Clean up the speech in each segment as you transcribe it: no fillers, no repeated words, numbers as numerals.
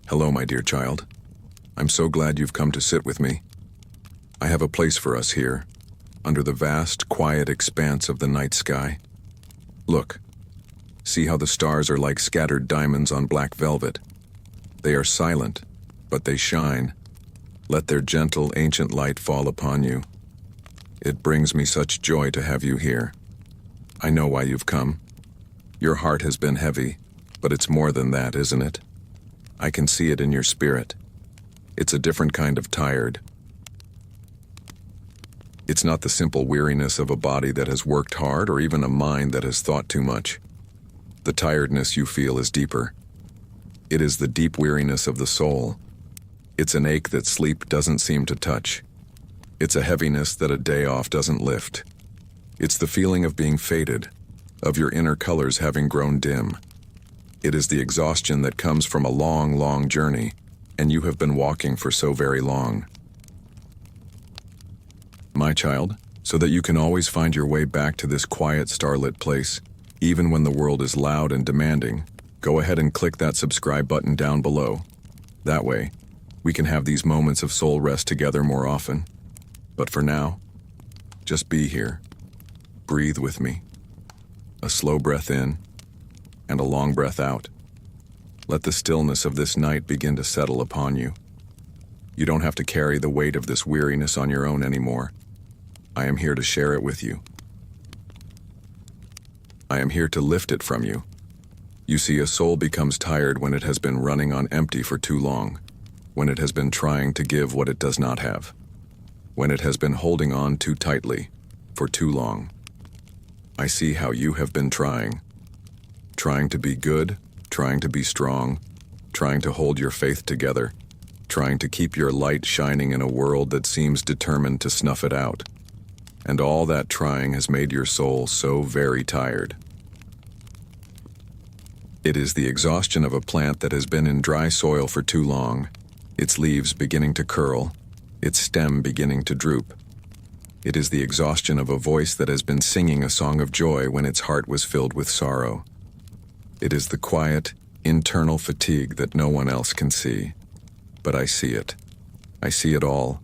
Hello, my dear child. I'm so glad you've come to sit with me. I have a place for us here, under the vast, quiet expanse of the night sky. Look, see how the stars are like scattered diamonds on black velvet. They are silent, but they shine. Let their gentle, ancient light fall upon you. It brings me such joy to have you here. I know why you've come. Your heart has been heavy, but it's more than that, isn't it? I can see it in your spirit. It's a different kind of tired. It's not the simple weariness of a body that has worked hard or even a mind that has thought too much. The tiredness you feel is deeper. It is the deep weariness of the soul. It's an ache that sleep doesn't seem to touch. It's a heaviness that a day off doesn't lift. It's the feeling of being faded, of your inner colors having grown dim. It is the exhaustion that comes from a long, long journey, and you have been walking for so very long. My child, so that you can always find your way back to this quiet, starlit place, even when the world is loud and demanding, go ahead and click that subscribe button down below. That way, we can have these moments of soul rest together more often. But for now, just be here. Breathe with me. A slow breath in, and a long breath out. Let the stillness of this night begin to settle upon you. You don't have to carry the weight of this weariness on your own anymore. I am here to share it with you. I am here to lift it from you. You see, a soul becomes tired when it has been running on empty for too long, when it has been trying to give what it does not have, when it has been holding on too tightly for too long. I see how you have been trying to be good, trying to be strong, trying to hold your faith together, trying to keep your light shining in a world that seems determined to snuff it out. And all that trying has made your soul so very tired. It is the exhaustion of a plant that has been in dry soil for too long, its leaves beginning to curl, its stem beginning to droop. It is the exhaustion of a voice that has been singing a song of joy when its heart was filled with sorrow. It is the quiet, internal fatigue that no one else can see. But I see it. I see it all.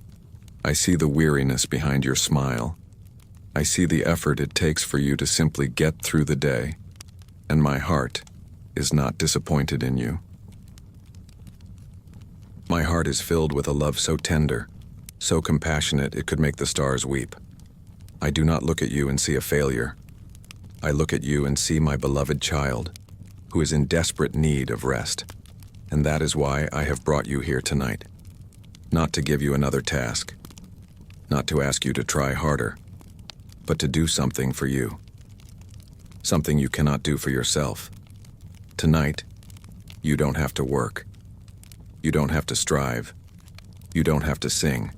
I see the weariness behind your smile. I see the effort it takes for you to simply get through the day. And my heart is not disappointed in you. My heart is filled with a love so tender, so compassionate it could make the stars weep. I do not look at you and see a failure. I look at you and see my beloved child, who is in desperate need of rest. And that is why I have brought you here tonight. Not to give you another task, not to ask you to try harder, but to do something for you. Something you cannot do for yourself. Tonight, you don't have to work. You don't have to strive. You don't have to sing.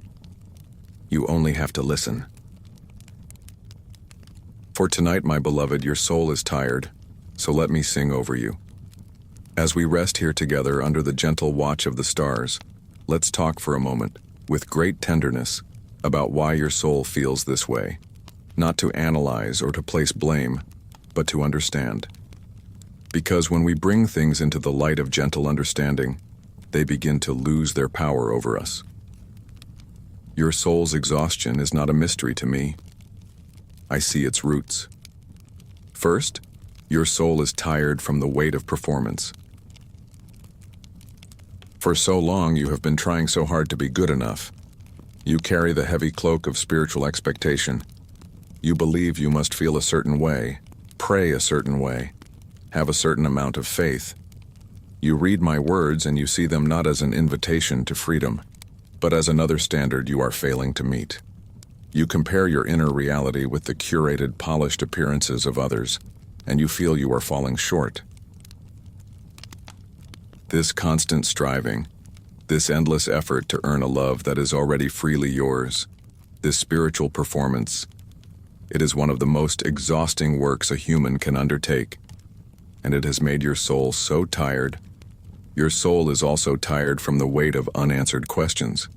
You only have to listen. For tonight, my beloved, your soul is tired, so let me sing over you. As we rest here together under the gentle watch of the stars, let's talk for a moment, with great tenderness, about why your soul feels this way. Not to analyze or to place blame, but to understand. Because when we bring things into the light of gentle understanding, they begin to lose their power over us. Your soul's exhaustion is not a mystery to me. I see its roots. First, your soul is tired from the weight of performance. For so long you have been trying so hard to be good enough. You carry the heavy cloak of spiritual expectation. You believe you must feel a certain way, pray a certain way, have a certain amount of faith. You read my words and you see them not as an invitation to freedom, but as another standard you are failing to meet. You compare your inner reality with the curated, polished appearances of others, and you feel you are falling short. This constant striving, this endless effort to earn a love that is already freely yours, this spiritual performance, it is one of the most exhausting works a human can undertake, and it has made your soul so tired. Your soul is also tired from the weight of unanswered questions.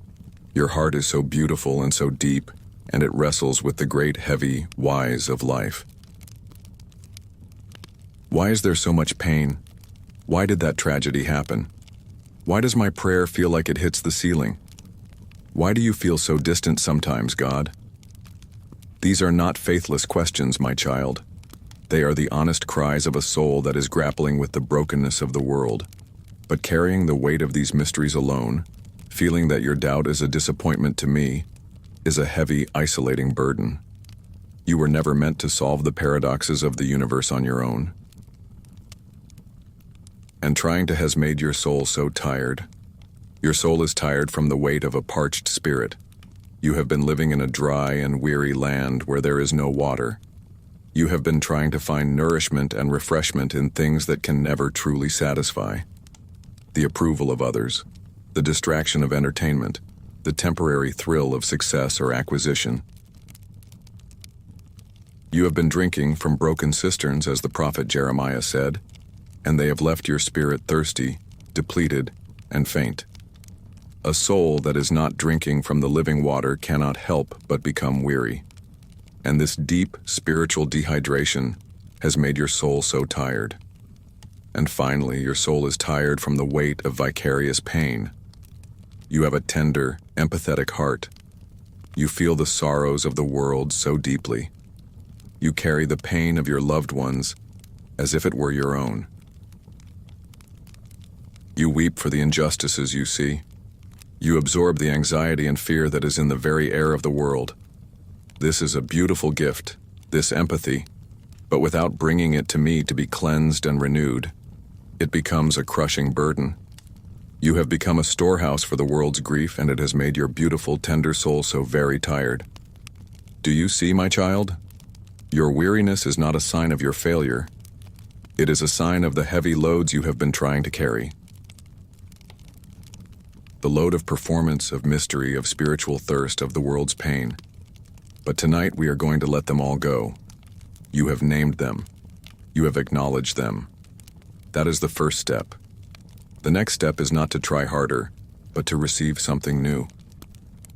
Your heart is so beautiful and so deep, and it wrestles with the great heavy whys of life. Why is there so much pain? Why did that tragedy happen? Why does my prayer feel like it hits the ceiling? Why do you feel so distant sometimes, God? These are not faithless questions, my child. They are the honest cries of a soul that is grappling with the brokenness of the world. But carrying the weight of these mysteries alone, feeling that your doubt is a disappointment to me, is a heavy, isolating burden. You were never meant to solve the paradoxes of the universe on your own. And trying to has made your soul so tired. Your soul is tired from the weight of a parched spirit. You have been living in a dry and weary land where there is no water. You have been trying to find nourishment and refreshment in things that can never truly satisfy. The approval of others, the distraction of entertainment, the temporary thrill of success or acquisition. You have been drinking from broken cisterns, as the prophet Jeremiah said, and they have left your spirit thirsty, depleted, and faint. A soul that is not drinking from the living water cannot help but become weary. And this deep spiritual dehydration has made your soul so tired. And finally, your soul is tired from the weight of vicarious pain. You have a tender, empathetic heart. You feel the sorrows of the world so deeply. You carry the pain of your loved ones as if it were your own. You weep for the injustices you see. You absorb the anxiety and fear that is in the very air of the world. This is a beautiful gift, this empathy, but without bringing it to me to be cleansed and renewed, it becomes a crushing burden. You have become a storehouse for the world's grief, and it has made your beautiful, tender soul so very tired. Do you see, my child? Your weariness is not a sign of your failure. It is a sign of the heavy loads you have been trying to carry. The load of performance, of mystery, of spiritual thirst, of the world's pain. But tonight we are going to let them all go. You have named them. You have acknowledged them. That is the first step. The next step is not to try harder, but to receive something new.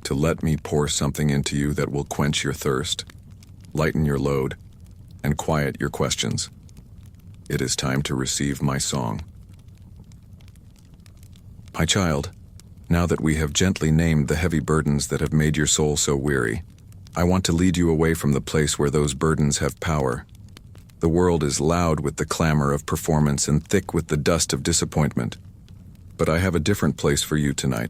To let me pour something into you that will quench your thirst, lighten your load, and quiet your questions. It is time to receive my song. My child, now that we have gently named the heavy burdens that have made your soul so weary, I want to lead you away from the place where those burdens have power. The world is loud with the clamor of performance and thick with the dust of disappointment. But I have a different place for you tonight,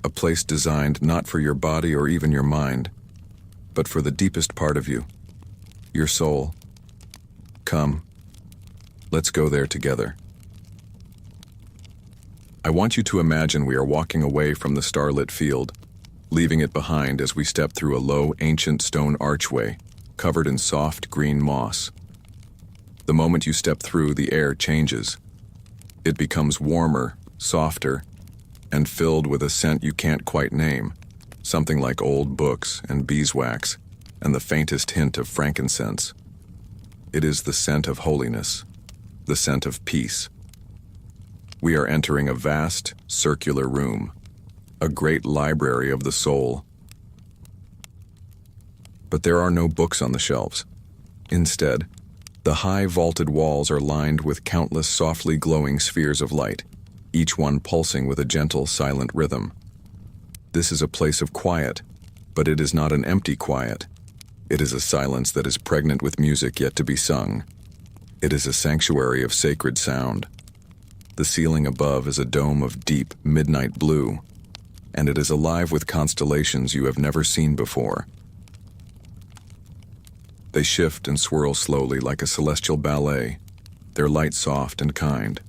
a place designed not for your body or even your mind, but for the deepest part of you, your soul. Come, let's go there together. I want you to imagine we are walking away from the starlit field, leaving it behind as we step through a low, ancient stone archway covered in soft green moss. The moment you step through, the air changes. It becomes warmer, softer, and filled with a scent you can't quite name, something like old books and beeswax and the faintest hint of frankincense. It is the scent of holiness, the scent of peace. We are entering a vast, circular room, a great library of the soul. But there are no books on the shelves. Instead, the high vaulted walls are lined with countless softly glowing spheres of light, each one pulsing with a gentle, silent rhythm. This is a place of quiet, but it is not an empty quiet. It is a silence that is pregnant with music yet to be sung. It is a sanctuary of sacred sound. The ceiling above is a dome of deep, midnight blue, and it is alive with constellations you have never seen before. They shift and swirl slowly like a celestial ballet, their light soft and kind.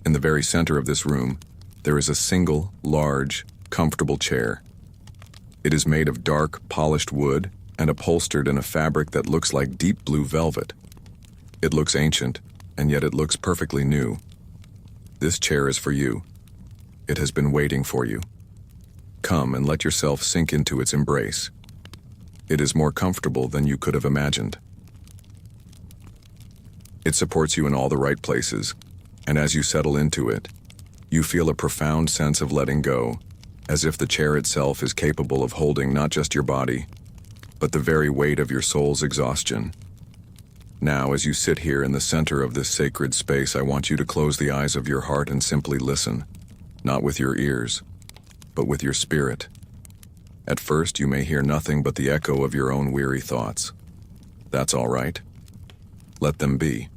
In the very center of this room, there is a single, large, comfortable chair. It is made of dark, polished wood and upholstered in a fabric that looks like deep blue velvet. It looks ancient, and yet it looks perfectly new. This chair is for you. It has been waiting for you. Come and let yourself sink into its embrace. It is more comfortable than you could have imagined. It supports you in all the right places, and as you settle into it, you feel a profound sense of letting go, as if the chair itself is capable of holding not just your body, but the very weight of your soul's exhaustion. Now, as you sit here in the center of this sacred space, I want you to close the eyes of your heart and simply listen. not with your ears, but with your spirit. At first, you may hear nothing but the echo of your own weary thoughts. That's all right. Let them be.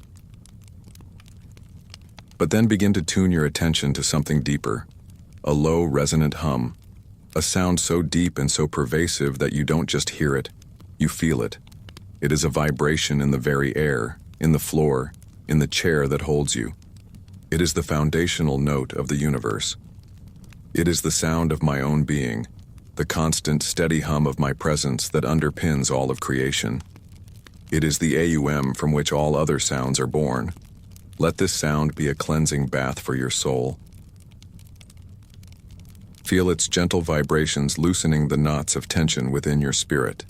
But then begin to tune your attention to something deeper, a low, resonant hum, a sound so deep and so pervasive that you don't just hear it, you feel it. It is a vibration in the very air, in the floor, in the chair that holds you. It is the foundational note of the universe. It is the sound of my own being, the constant, steady hum of my presence that underpins all of creation. It is the AUM from which all other sounds are born. Let this sound be a cleansing bath for your soul. Feel its gentle vibrations loosening the knots of tension within your spirit.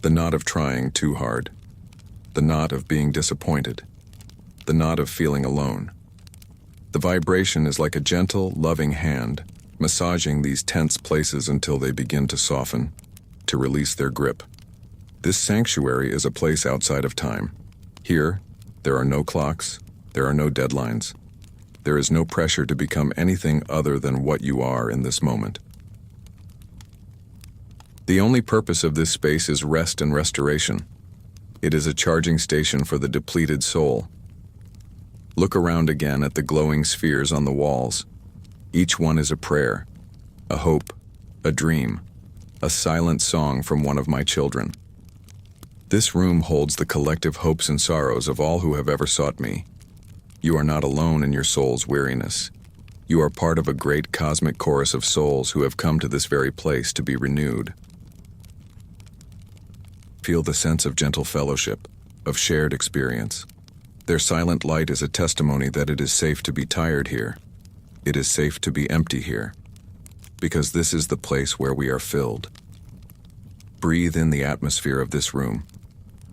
The knot of trying too hard. The knot of being disappointed. The knot of feeling alone. The vibration is like a gentle, loving hand, massaging these tense places until they begin to soften, to release their grip. This sanctuary is a place outside of time. Here, there are no clocks, there are no deadlines. There is no pressure to become anything other than what you are in this moment. The only purpose of this space is rest and restoration. It is a charging station for the depleted soul. Look around again at the glowing spheres on the walls. Each one is a prayer, a hope, a dream, a silent song from one of my children. This room holds the collective hopes and sorrows of all who have ever sought me. You are not alone in your soul's weariness. You are part of a great cosmic chorus of souls who have come to this very place to be renewed. Feel the sense of gentle fellowship, of shared experience. Their silent light is a testimony that it is safe to be tired here. It is safe to be empty here. Because this is the place where we are filled. Breathe in the atmosphere of this room.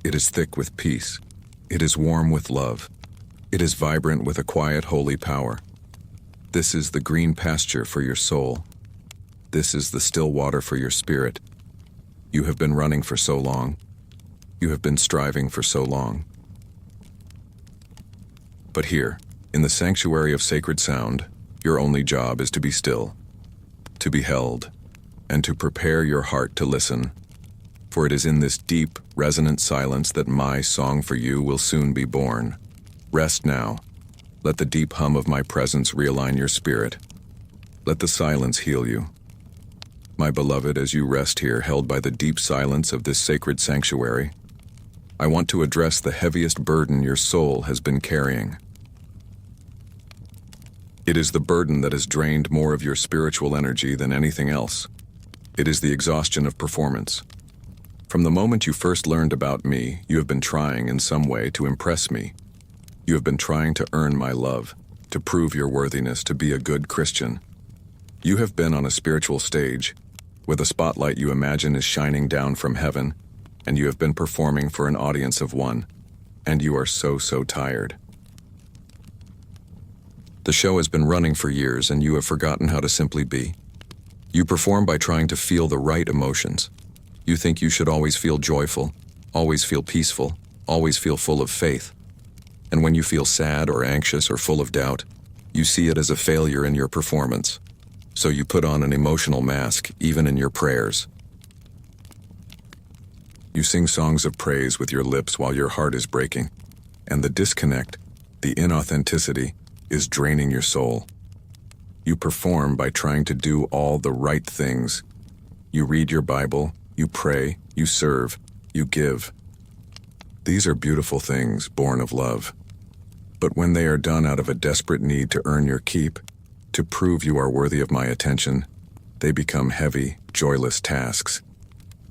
It is thick with peace. It is warm with love. It is vibrant with a quiet, holy power. This is the green pasture for your soul. This is the still water for your spirit. You have been running for so long. You have been striving for so long. But here, in the sanctuary of sacred sound, your only job is to be still, to be held, and to prepare your heart to listen. For it is in this deep, resonant silence that my song for you will soon be born. Rest now. Let the deep hum of my presence realign your spirit. Let the silence heal you. My beloved, as you rest here, held by the deep silence of this sacred sanctuary, I want to address the heaviest burden your soul has been carrying. It is the burden that has drained more of your spiritual energy than anything else. It is the exhaustion of performance. From the moment you first learned about me, you have been trying in some way to impress me. You have been trying to earn my love, to prove your worthiness to be a good Christian. You have been on a spiritual stage, where the spotlight you imagine is shining down from heaven, and you have been performing for an audience of one, and you are so tired. The show has been running for years, and you have forgotten how to simply be. You perform by trying to feel the right emotions. You think you should always feel joyful, always feel peaceful, always feel full of faith. And when you feel sad or anxious or full of doubt, you see it as a failure in your performance. So you put on an emotional mask, even in your prayers. You sing songs of praise with your lips while your heart is breaking. And the disconnect, the inauthenticity, is draining your soul. You perform by trying to do all the right things. You read your Bible, you pray, you serve, you give. These are beautiful things born of love. But when they are done out of a desperate need to earn your keep, to prove you are worthy of my attention, they become heavy, joyless tasks.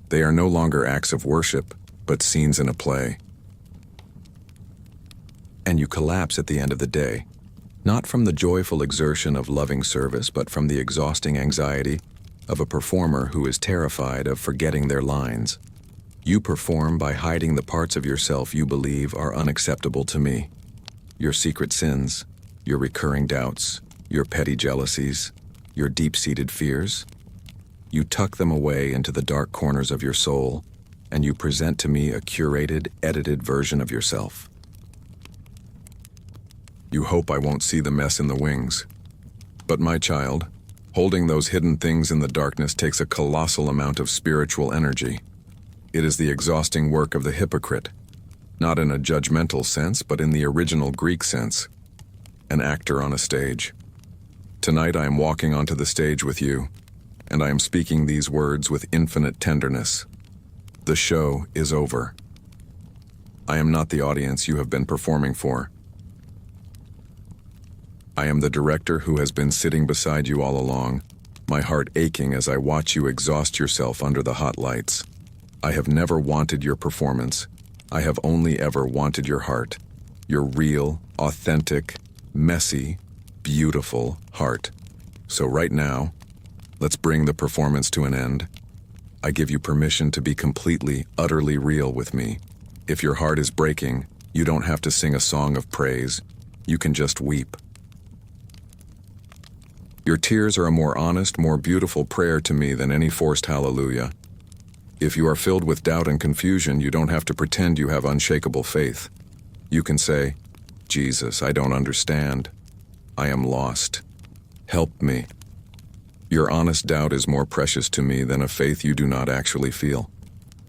They are no longer acts of worship, but scenes in a play. And you collapse at the end of the day, not from the joyful exertion of loving service, but from the exhausting anxiety of a performer who is terrified of forgetting their lines. You perform by hiding the parts of yourself you believe are unacceptable to me. Your secret sins, your recurring doubts, your petty jealousies, your deep-seated fears. You tuck them away into the dark corners of your soul, and you present to me a curated, edited version of yourself. You hope I won't see the mess in the wings. But my child, holding those hidden things in the darkness takes a colossal amount of spiritual energy. It is the exhausting work of the hypocrite, not in a judgmental sense, but in the original Greek sense, an actor on a stage. Tonight I am walking onto the stage with you, and I am speaking these words with infinite tenderness. The show is over. I am not the audience you have been performing for. I am the director who has been sitting beside you all along, my heart aching as I watch you exhaust yourself under the hot lights. I have never wanted your performance. I have only ever wanted your heart, your real, authentic, messy, beautiful heart. So right now, let's bring the performance to an end. I give you permission to be completely, utterly real with me. If your heart is breaking, you don't have to sing a song of praise. You can just weep. Your tears are a more honest, more beautiful prayer to me than any forced hallelujah. If you are filled with doubt and confusion, you don't have to pretend you have unshakable faith. You can say, Jesus, I don't understand. I am lost. Help me. Your honest doubt is more precious to me than a faith you do not actually feel.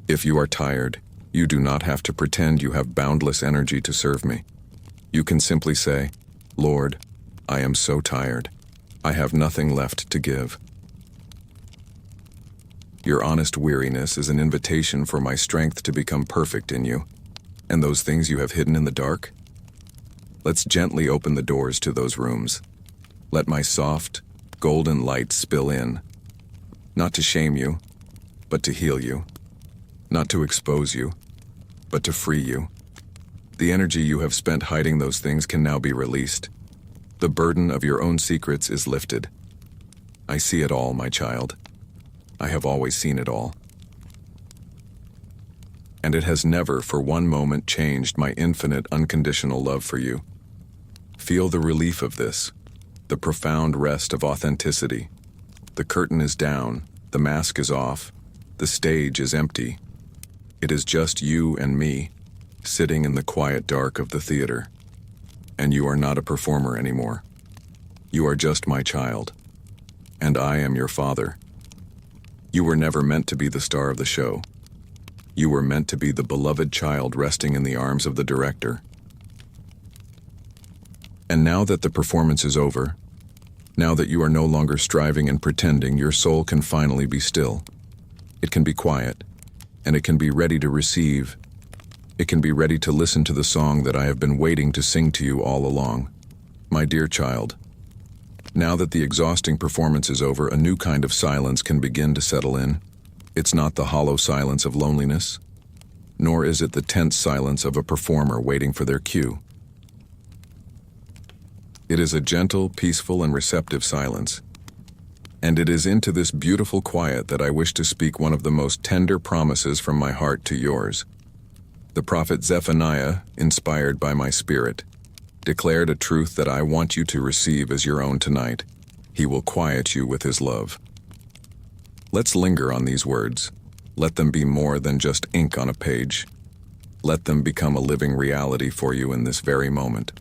If you are tired, you do not have to pretend you have boundless energy to serve me. You can simply say, Lord, I am so tired. I have nothing left to give. Your honest weariness is an invitation for my strength to become perfect in you. And those things you have hidden in the dark? Let's gently open the doors to those rooms. Let my soft, golden light spill in. Not to shame you, but to heal you. Not to expose you, but to free you. The energy you have spent hiding those things can now be released. The burden of your own secrets is lifted. I see it all, my child. I have always seen it all. And it has never for one moment changed my infinite unconditional love for you. Feel the relief of this, the profound rest of authenticity. The curtain is down, the mask is off, the stage is empty. It is just you and me, sitting in the quiet dark of the theater. And you are not a performer anymore. You are just my child. And I am your father. You were never meant to be the star of the show. You were meant to be the beloved child resting in the arms of the director. And now that the performance is over, now that you are no longer striving and pretending, your soul can finally be still. It can be quiet, and it can be ready to receive. It can be ready to listen to the song that I have been waiting to sing to you all along. My dear child, now that the exhausting performance is over, a new kind of silence can begin to settle in. It's not the hollow silence of loneliness, nor is it the tense silence of a performer waiting for their cue. It is a gentle, peaceful, and receptive silence. And it is into this beautiful quiet that I wish to speak one of the most tender promises from my heart to yours. The prophet Zephaniah, inspired by my spirit, declared a truth that I want you to receive as your own tonight. He will quiet you with his love. Let's linger on these words. Let them be more than just ink on a page. Let them become a living reality for you in this very moment.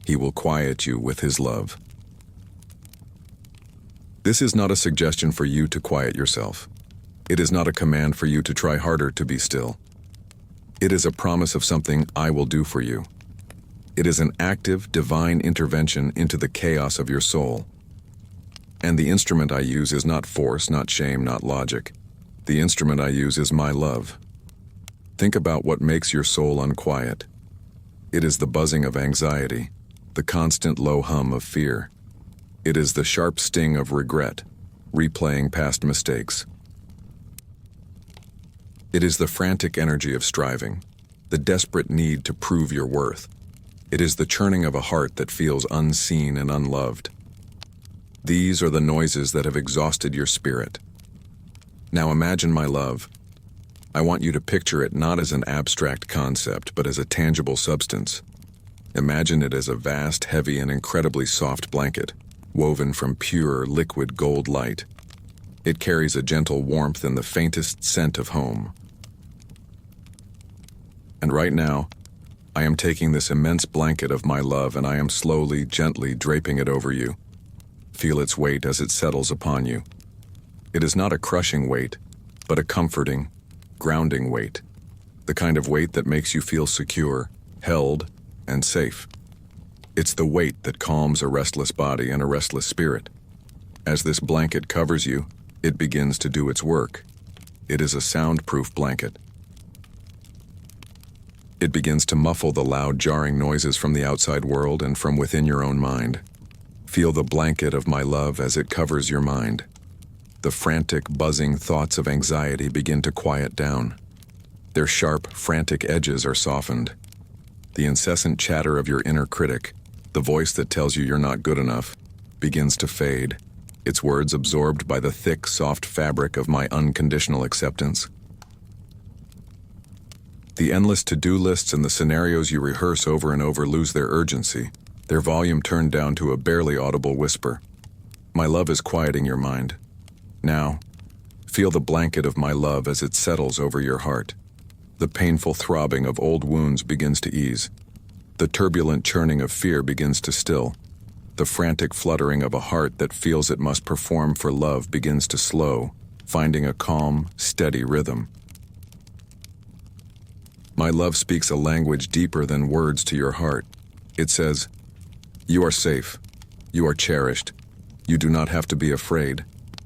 He will quiet you with his love. This is not a suggestion for you to quiet yourself. It is not a command for you to try harder to be still. It is a promise of something I will do for you. It is an active, divine intervention into the chaos of your soul. And the instrument I use is not force, not shame, not logic. The instrument I use is my love. Think about what makes your soul unquiet. It is the buzzing of anxiety, the constant low hum of fear. It is the sharp sting of regret, replaying past mistakes. It is the frantic energy of striving, the desperate need to prove your worth. It is the churning of a heart that feels unseen and unloved. These are the noises that have exhausted your spirit. Now imagine my love. I want you to picture it not as an abstract concept, but as a tangible substance. Imagine it as a vast, heavy, and incredibly soft blanket, woven from pure, liquid gold light. It carries a gentle warmth and the faintest scent of home. And right now, I am taking this immense blanket of my love and I am slowly, gently draping it over you. Feel its weight as it settles upon you. It is not a crushing weight, but a comforting, grounding weight. The kind of weight that makes you feel secure, held, and safe. It's the weight that calms a restless body and a restless spirit. As this blanket covers you, it begins to do its work. It is a soundproof blanket. It begins to muffle the loud, jarring noises from the outside world and from within your own mind. Feel the blanket of my love as it covers your mind. The frantic, buzzing thoughts of anxiety begin to quiet down. Their sharp, frantic edges are softened. The incessant chatter of your inner critic, the voice that tells you you're not good enough, begins to fade, its words absorbed by the thick, soft fabric of my unconditional acceptance. The endless to-do lists and the scenarios you rehearse over and over lose their urgency, their volume turned down to a barely audible whisper. My love is quieting your mind. Now, feel the blanket of my love as it settles over your heart. The painful throbbing of old wounds begins to ease. The turbulent churning of fear begins to still. The frantic fluttering of a heart that feels it must perform for love begins to slow, finding a calm, steady rhythm. My love speaks a language deeper than words to your heart. It says, "You are safe. You are cherished. You do not have to be afraid.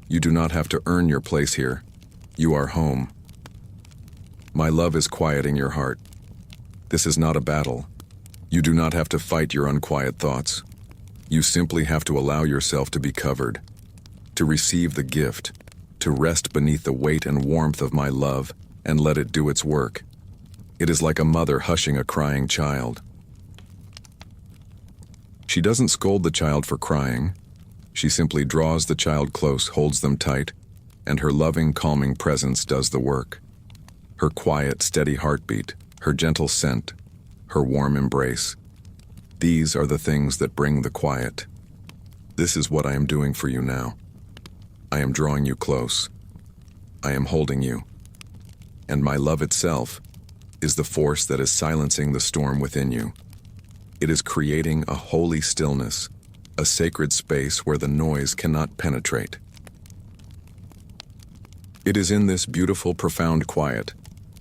You do not have to earn your place here. You are home." My love is quieting your heart. This is not a battle. You do not have to fight your unquiet thoughts. You simply have to allow yourself to be covered, to receive the gift, to rest beneath the weight and warmth of my love and let it do its work. It is like a mother hushing a crying child. She doesn't scold the child for crying. She simply draws the child close, holds them tight, and her loving, calming presence does the work. Her quiet, steady heartbeat, her gentle scent, her warm embrace. These are the things that bring the quiet. This is what I am doing for you now. I am drawing you close. I am holding you. And my love itself is the force that is silencing the storm within you. It is creating a holy stillness, a sacred space where the noise cannot penetrate. It is in this beautiful, profound quiet,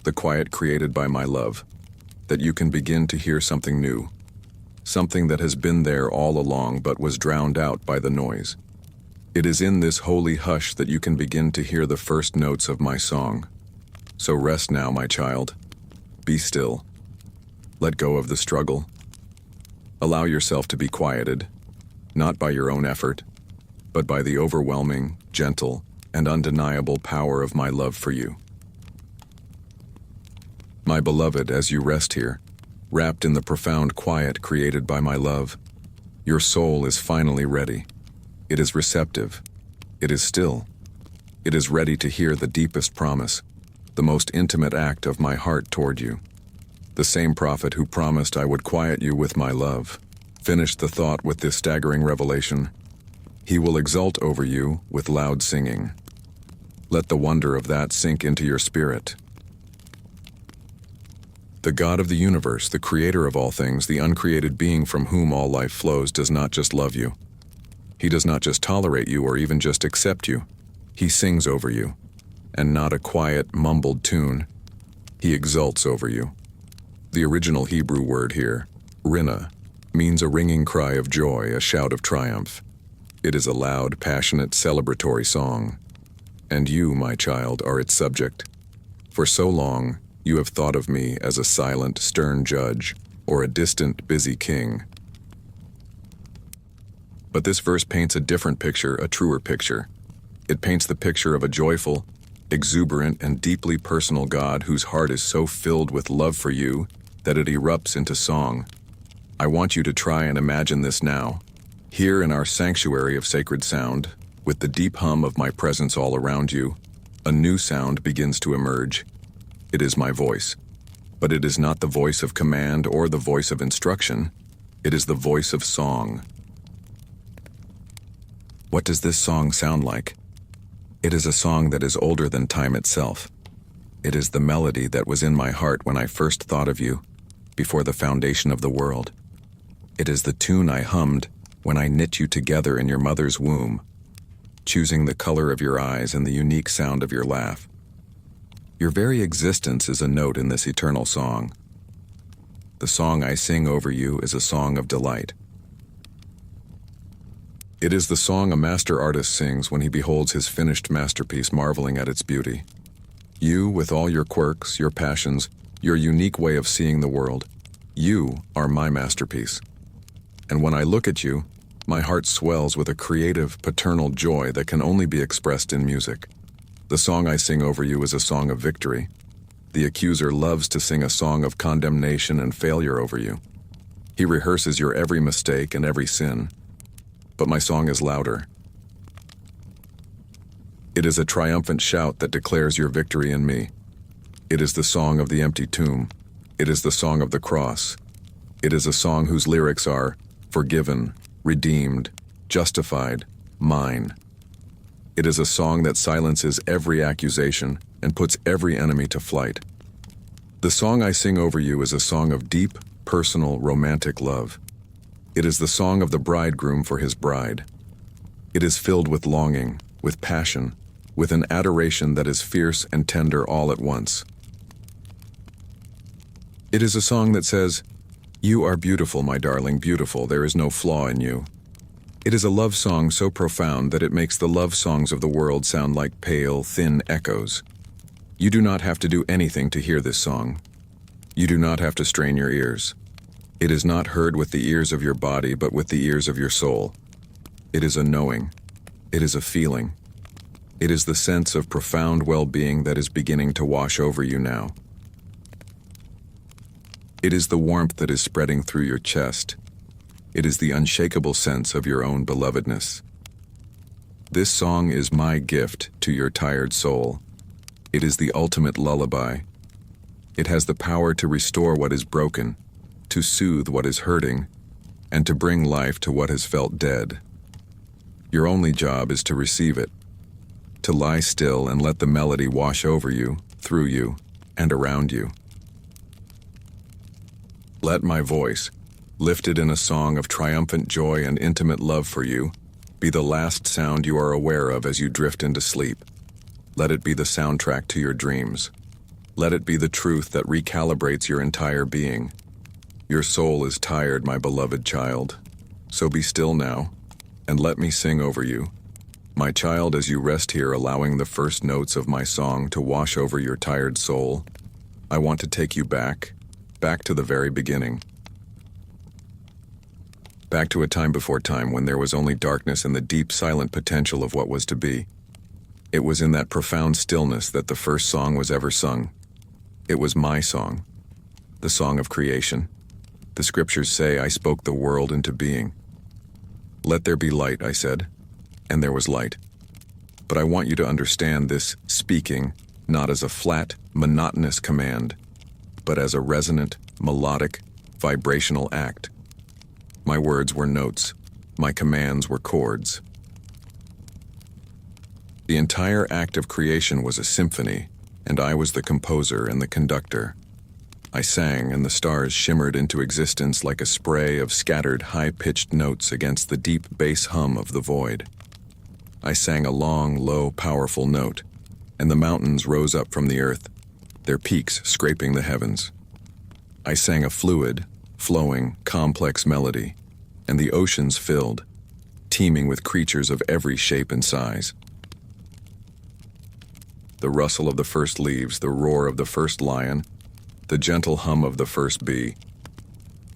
the quiet created by my love, that you can begin to hear something new, something that has been there all along but was drowned out by the noise. It is in this holy hush that you can begin to hear the first notes of my song. So rest now, my child. Be still. Let go of the struggle. Allow yourself to be quieted, not by your own effort, but by the overwhelming, gentle, and undeniable power of my love for you. My beloved, as you rest here, wrapped in the profound quiet created by my love, your soul is finally ready. It is receptive. It is still. It is ready to hear the deepest promise, the most intimate act of my heart toward you. The same prophet who promised I would quiet you with my love finished the thought with this staggering revelation. He will exult over you with loud singing. Let the wonder of that sink into your spirit. The God of the universe, the creator of all things, the uncreated being from whom all life flows, does not just love you. He does not just tolerate you or even just accept you. He sings over you, and not a quiet, mumbled tune. He exults over you. The original Hebrew word here, rinna, means a ringing cry of joy, a shout of triumph. It is a loud, passionate, celebratory song. And you, my child, are its subject. For so long, you have thought of me as a silent, stern judge, or a distant, busy king. But this verse paints a different picture, a truer picture. It paints the picture of a joyful, exuberant, and deeply personal God whose heart is so filled with love for you that it erupts into song. I want you to try and imagine this now. Here in our sanctuary of sacred sound, with the deep hum of my presence all around you, a new sound begins to emerge. It is my voice. But it is not the voice of command or the voice of instruction. It is the voice of song. What does this song sound like? It is a song that is older than time itself. It is the melody that was in my heart when I first thought of you, before the foundation of the world. It is the tune I hummed when I knit you together in your mother's womb, choosing the color of your eyes and the unique sound of your laugh. Your very existence is a note in this eternal song. The song I sing over you is a song of delight. It is the song a master artist sings when he beholds his finished masterpiece, marveling at its beauty. You, with all your quirks, your passions, your unique way of seeing the world, you are my masterpiece. And when I look at you, my heart swells with a creative, paternal joy that can only be expressed in music. The song I sing over you is a song of victory. The accuser loves to sing a song of condemnation and failure over you. He rehearses your every mistake and every sin. But my song is louder. It is a triumphant shout that declares your victory in me. It is the song of the empty tomb. It is the song of the cross. It is a song whose lyrics are forgiven, redeemed, justified, mine. It is a song that silences every accusation and puts every enemy to flight. The song I sing over you is a song of deep, personal, romantic love. It is the song of the bridegroom for his bride. It is filled with longing, with passion, with an adoration that is fierce and tender all at once. It is a song that says, "You are beautiful, my darling, beautiful, there is no flaw in you." It is a love song so profound that it makes the love songs of the world sound like pale, thin echoes. You do not have to do anything to hear this song. You do not have to strain your ears. It is not heard with the ears of your body, but with the ears of your soul. It is a knowing. It is a feeling. It is the sense of profound well-being that is beginning to wash over you now. It is the warmth that is spreading through your chest. It is the unshakable sense of your own belovedness. This song is my gift to your tired soul. It is the ultimate lullaby. It has the power to restore what is broken, to soothe what is hurting, and to bring life to what has felt dead. Your only job is to receive it, to lie still and let the melody wash over you, through you, and around you. Let my voice, lifted in a song of triumphant joy and intimate love for you, be the last sound you are aware of as you drift into sleep. Let it be the soundtrack to your dreams. Let it be the truth that recalibrates your entire being. Your soul is tired, my beloved child. So be still now, and let me sing over you. My child, as you rest here, allowing the first notes of my song to wash over your tired soul, I want to take you back to the very beginning. Back to a time before time when there was only darkness and the deep, silent potential of what was to be. It was in that profound stillness that the first song was ever sung. It was my song, the song of creation. The scriptures say I spoke the world into being. Let there be light, I said, and there was light. But I want you to understand this speaking not as a flat, monotonous command, but as a resonant, melodic, vibrational act. My words were notes. My commands were chords. The entire act of creation was a symphony, and I was the composer and the conductor. I sang, and the stars shimmered into existence like a spray of scattered, high-pitched notes against the deep bass hum of the void. I sang a long, low, powerful note, and the mountains rose up from the earth, their peaks scraping the heavens. I sang a fluid, flowing, complex melody, and the oceans filled, teeming with creatures of every shape and size. The rustle of the first leaves, the roar of the first lion, the gentle hum of the first bee.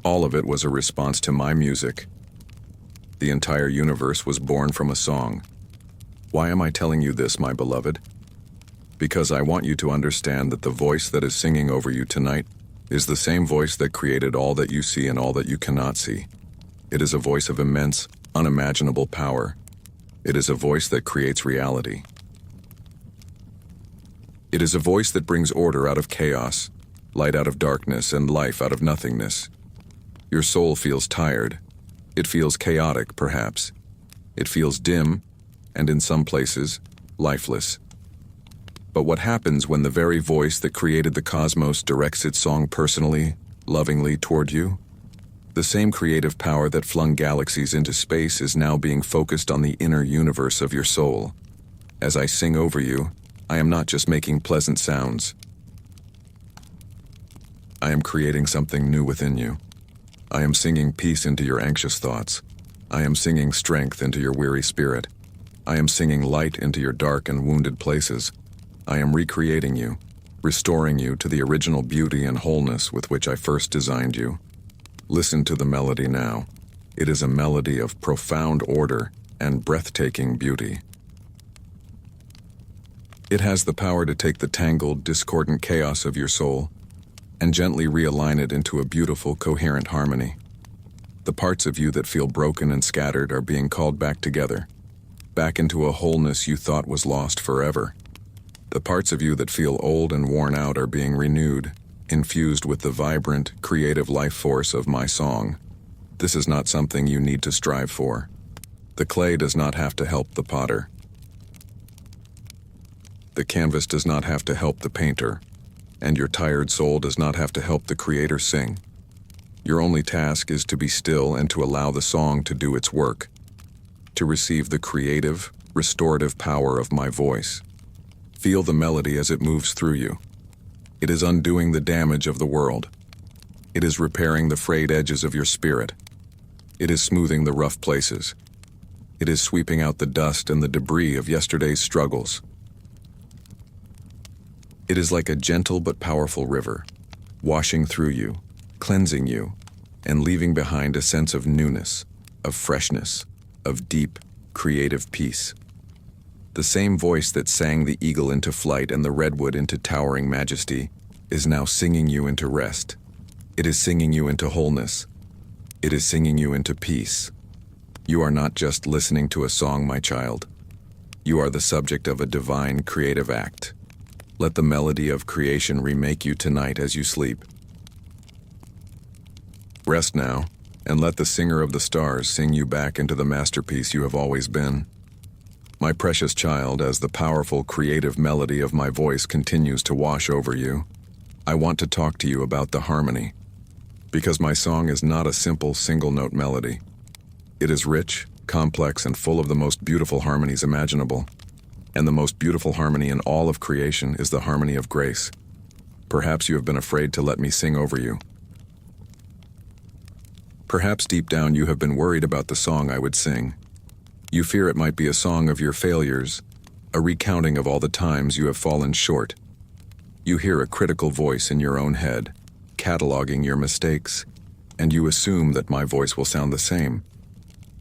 All of it was a response to my music. The entire universe was born from a song. Why am I telling you this, my beloved? Because I want you to understand that the voice that is singing over you tonight is the same voice that created all that you see and all that you cannot see. It is a voice of immense, unimaginable power. It is a voice that creates reality. It is a voice that brings order out of chaos, light out of darkness, and life out of nothingness. Your soul feels tired. It feels chaotic, perhaps. It feels dim, and in some places, lifeless. But what happens when the very voice that created the cosmos directs its song personally, lovingly toward you? The same creative power that flung galaxies into space is now being focused on the inner universe of your soul. As I sing over you, I am not just making pleasant sounds. I am creating something new within you. I am singing peace into your anxious thoughts. I am singing strength into your weary spirit. I am singing light into your dark and wounded places. I am recreating you, restoring you to the original beauty and wholeness with which I first designed you. Listen to the melody now. It is a melody of profound order and breathtaking beauty. It has the power to take the tangled, discordant chaos of your soul and gently realign it into a beautiful, coherent harmony. The parts of you that feel broken and scattered are being called back together, back into a wholeness you thought was lost forever. The parts of you that feel old and worn out are being renewed, infused with the vibrant, creative life force of my song. This is not something you need to strive for. The clay does not have to help the potter. The canvas does not have to help the painter, and your tired soul does not have to help the Creator sing. Your only task is to be still and to allow the song to do its work, to receive the creative, restorative power of my voice. Feel the melody as it moves through you. It is undoing the damage of the world. It is repairing the frayed edges of your spirit. It is smoothing the rough places. It is sweeping out the dust and the debris of yesterday's struggles. It is like a gentle but powerful river, washing through you, cleansing you, and leaving behind a sense of newness, of freshness, of deep, creative peace. The same voice that sang the eagle into flight and the redwood into towering majesty is now singing you into rest. It is singing you into wholeness. It is singing you into peace. You are not just listening to a song, my child. You are the subject of a divine creative act. Let the melody of creation remake you tonight as you sleep. Rest now, and let the singer of the stars sing you back into the masterpiece you have always been. My precious child, as the powerful creative melody of my voice continues to wash over you, I want to talk to you about the harmony. Because my song is not a simple single-note melody. It is rich, complex, and full of the most beautiful harmonies imaginable. And the most beautiful harmony in all of creation is the harmony of grace. Perhaps you have been afraid to let me sing over you. Perhaps deep down you have been worried about the song I would sing. You fear it might be a song of your failures, a recounting of all the times you have fallen short. You hear a critical voice in your own head, cataloging your mistakes, and you assume that my voice will sound the same.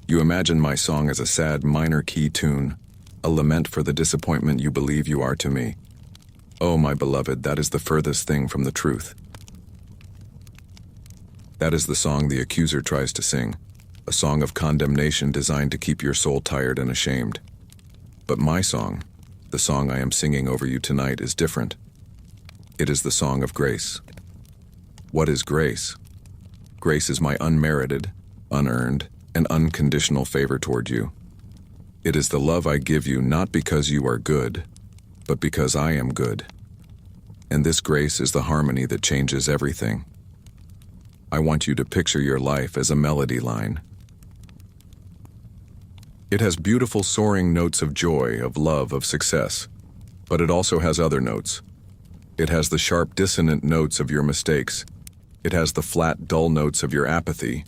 You imagine my song as a sad minor key tune, a lament for the disappointment you believe you are to me. Oh, my beloved, that is the furthest thing from the truth. That is the song the accuser tries to sing, a song of condemnation designed to keep your soul tired and ashamed. But my song, the song I am singing over you tonight, is different. It is the song of grace. What is grace? Grace is my unmerited, unearned, and unconditional favor toward you. It is the love I give you not because you are good, but because I am good. And this grace is the harmony that changes everything. I want you to picture your life as a melody line. It has beautiful soaring notes of joy, of love, of success, but it also has other notes. It has the sharp dissonant notes of your mistakes. It has the flat, dull notes of your apathy.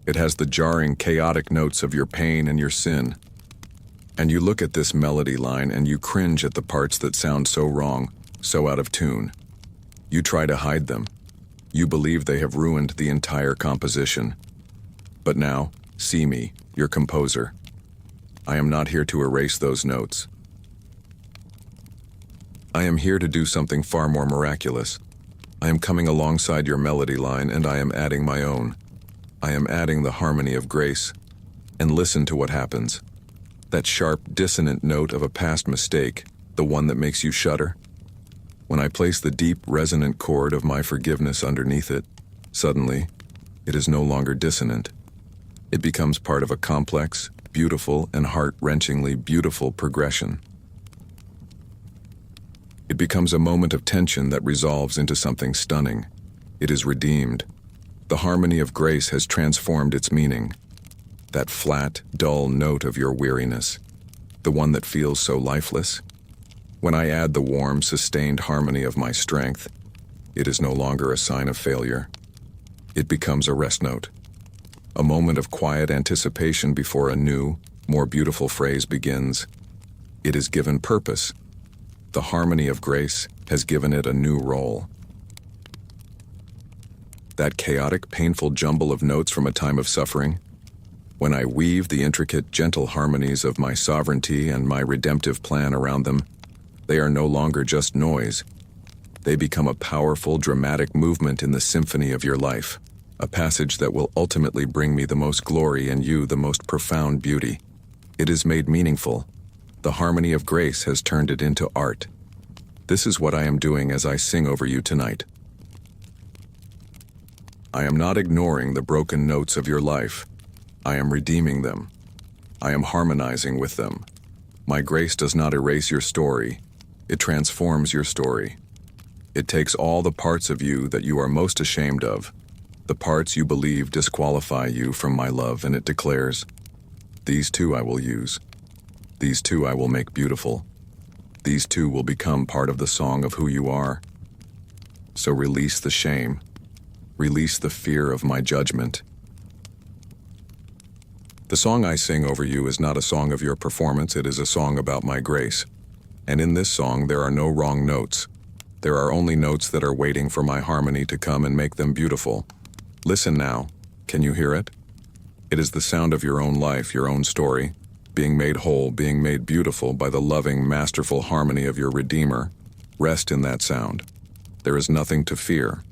It has the jarring, chaotic notes of your pain and your sin. And you look at this melody line and you cringe at the parts that sound so wrong, so out of tune. You try to hide them. You believe they have ruined the entire composition. But now, see me, your composer. I am not here to erase those notes. I am here to do something far more miraculous. I am coming alongside your melody line and I am adding my own. I am adding the harmony of grace. And listen to what happens. That sharp, dissonant note of a past mistake, the one that makes you shudder. When I place the deep, resonant chord of my forgiveness underneath it, suddenly, it is no longer dissonant. It becomes part of a complex, beautiful, and heart-wrenchingly beautiful progression. It becomes a moment of tension that resolves into something stunning. It is redeemed. The harmony of grace has transformed its meaning. That flat, dull note of your weariness, the one that feels so lifeless. When I add the warm, sustained harmony of my strength, it is no longer a sign of failure. It becomes a rest note, a moment of quiet anticipation before a new, more beautiful phrase begins. It is given purpose. The harmony of grace has given it a new role. That chaotic, painful jumble of notes from a time of suffering, when I weave the intricate, gentle harmonies of my sovereignty and my redemptive plan around them, they are no longer just noise. They become a powerful, dramatic movement in the symphony of your life, a passage that will ultimately bring me the most glory and you the most profound beauty. It is made meaningful. The harmony of grace has turned it into art. This is what I am doing as I sing over you tonight. I am not ignoring the broken notes of your life. I am redeeming them. I am harmonizing with them. My grace does not erase your story. It transforms your story. It takes all the parts of you that you are most ashamed of, the parts you believe disqualify you from my love, and it declares, these too I will use. These too I will make beautiful. These too will become part of the song of who you are. So release the shame. Release the fear of my judgment. The song I sing over you is not a song of your performance, it is a song about my grace. And in this song there are no wrong notes. There are only notes that are waiting for my harmony to come and make them beautiful. Listen now. Can you hear it? It is the sound of your own life, your own story, being made whole, being made beautiful by the loving, masterful harmony of your Redeemer. Rest in that sound. There is nothing to fear.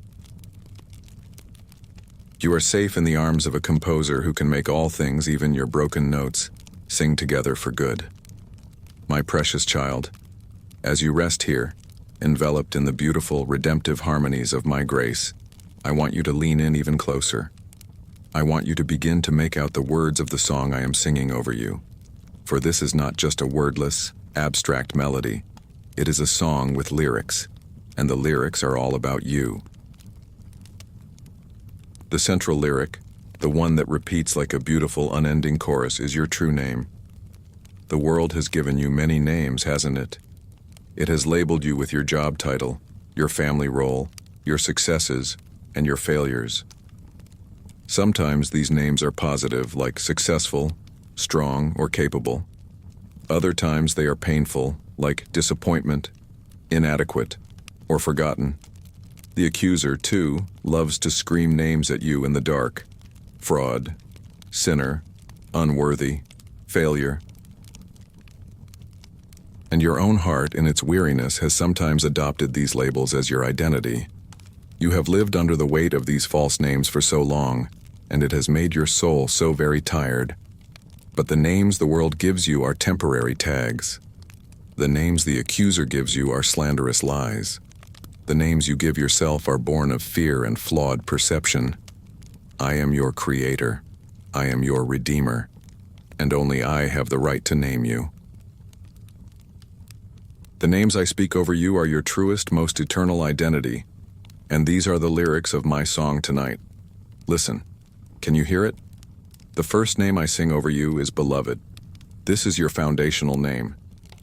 You are safe in the arms of a composer who can make all things, even your broken notes, sing together for good. My precious child, as you rest here, enveloped in the beautiful, redemptive harmonies of my grace, I want you to lean in even closer. I want you to begin to make out the words of the song I am singing over you. For this is not just a wordless, abstract melody. It is a song with lyrics, and the lyrics are all about you. The central lyric, the one that repeats like a beautiful, unending chorus, is your true name. The world has given you many names, hasn't it? It has labeled you with your job title, your family role, your successes, and your failures. Sometimes these names are positive, like successful, strong, or capable. Other times they are painful, like disappointment, inadequate, or forgotten. The accuser, too, loves to scream names at you in the dark. Fraud, sinner, unworthy, failure. And your own heart, in its weariness, has sometimes adopted these labels as your identity. You have lived under the weight of these false names for so long, and it has made your soul so very tired. But the names the world gives you are temporary tags. The names the accuser gives you are slanderous lies. The names you give yourself are born of fear and flawed perception. I am your creator. I am your redeemer. And only I have the right to name you. The names I speak over you are your truest, most eternal identity. And these are the lyrics of my song tonight. Listen. Can you hear it? The first name I sing over you is Beloved. This is your foundational name.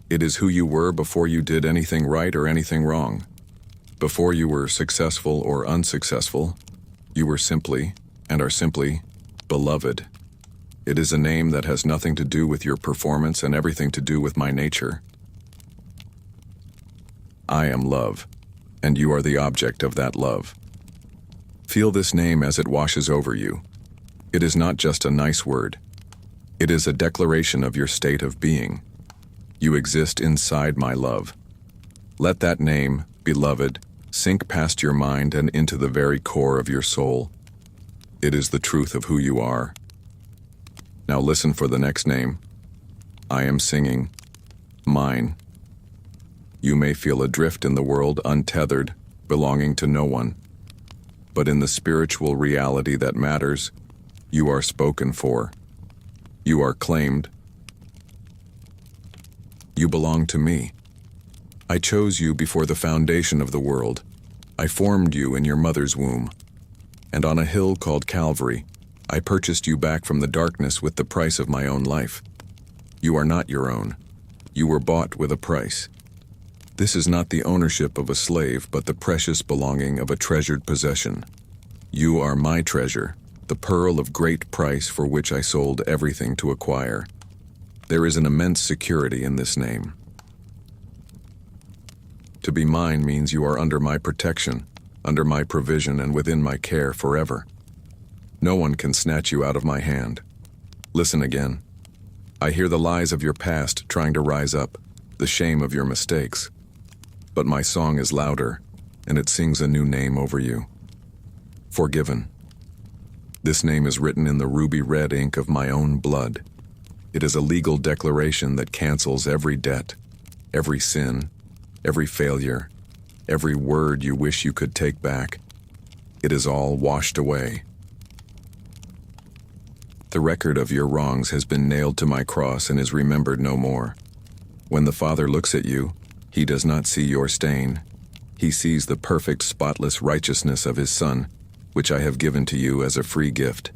It is who you were before you did anything right or anything wrong. Before you were successful or unsuccessful, you were simply, and are simply, beloved. It is a name that has nothing to do with your performance and everything to do with my nature. I am love, and you are the object of that love. Feel this name as it washes over you. It is not just a nice word. It is a declaration of your state of being. You exist inside my love. Let that name, beloved, sink past your mind and into the very core of your soul. It is the truth of who you are. Now listen for the next name. I am singing, mine. You may feel adrift in the world, untethered, belonging to no one. But in the spiritual reality that matters, you are spoken for. You are claimed. You belong to me. I chose you before the foundation of the world. I formed you in your mother's womb. And on a hill called Calvary, I purchased you back from the darkness with the price of my own life. You are not your own. You were bought with a price. This is not the ownership of a slave, but the precious belonging of a treasured possession. You are my treasure, the pearl of great price for which I sold everything to acquire. There is an immense security in this name. To be mine means you are under my protection, under my provision, and within my care forever. No one can snatch you out of my hand. Listen again. I hear the lies of your past trying to rise up, the shame of your mistakes. But my song is louder, and it sings a new name over you. Forgiven. This name is written in the ruby red ink of my own blood. It is a legal declaration that cancels every debt, every sin, every failure, every word you wish you could take back. It is all washed away. The record of your wrongs has been nailed to my cross and is remembered no more. When the Father looks at you, he does not see your stain. He sees the perfect, spotless righteousness of his Son, which I have given to you as a free gift.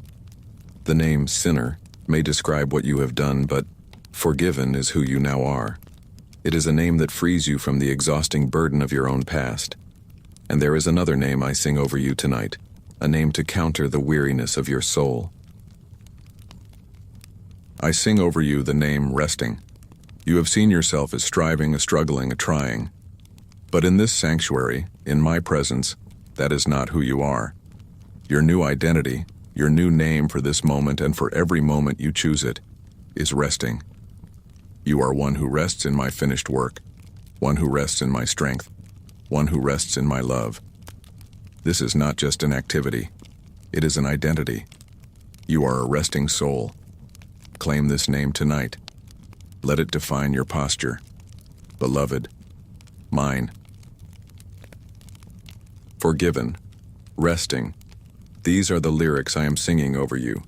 The name sinner may describe what you have done, but forgiven is who you now are. It is a name that frees you from the exhausting burden of your own past. And there is another name I sing over you tonight, a name to counter the weariness of your soul. I sing over you the name resting. You have seen yourself as striving, a struggling, a trying. But in this sanctuary, in my presence, that is not who you are. Your new identity, your new name for this moment and for every moment you choose it, is resting. You are one who rests in my finished work, one who rests in my strength, one who rests in my love. This is not just an activity, it is an identity. You are a resting soul. Claim this name tonight. Let it define your posture. Beloved, mine. Forgiven, resting. These are the lyrics I am singing over you.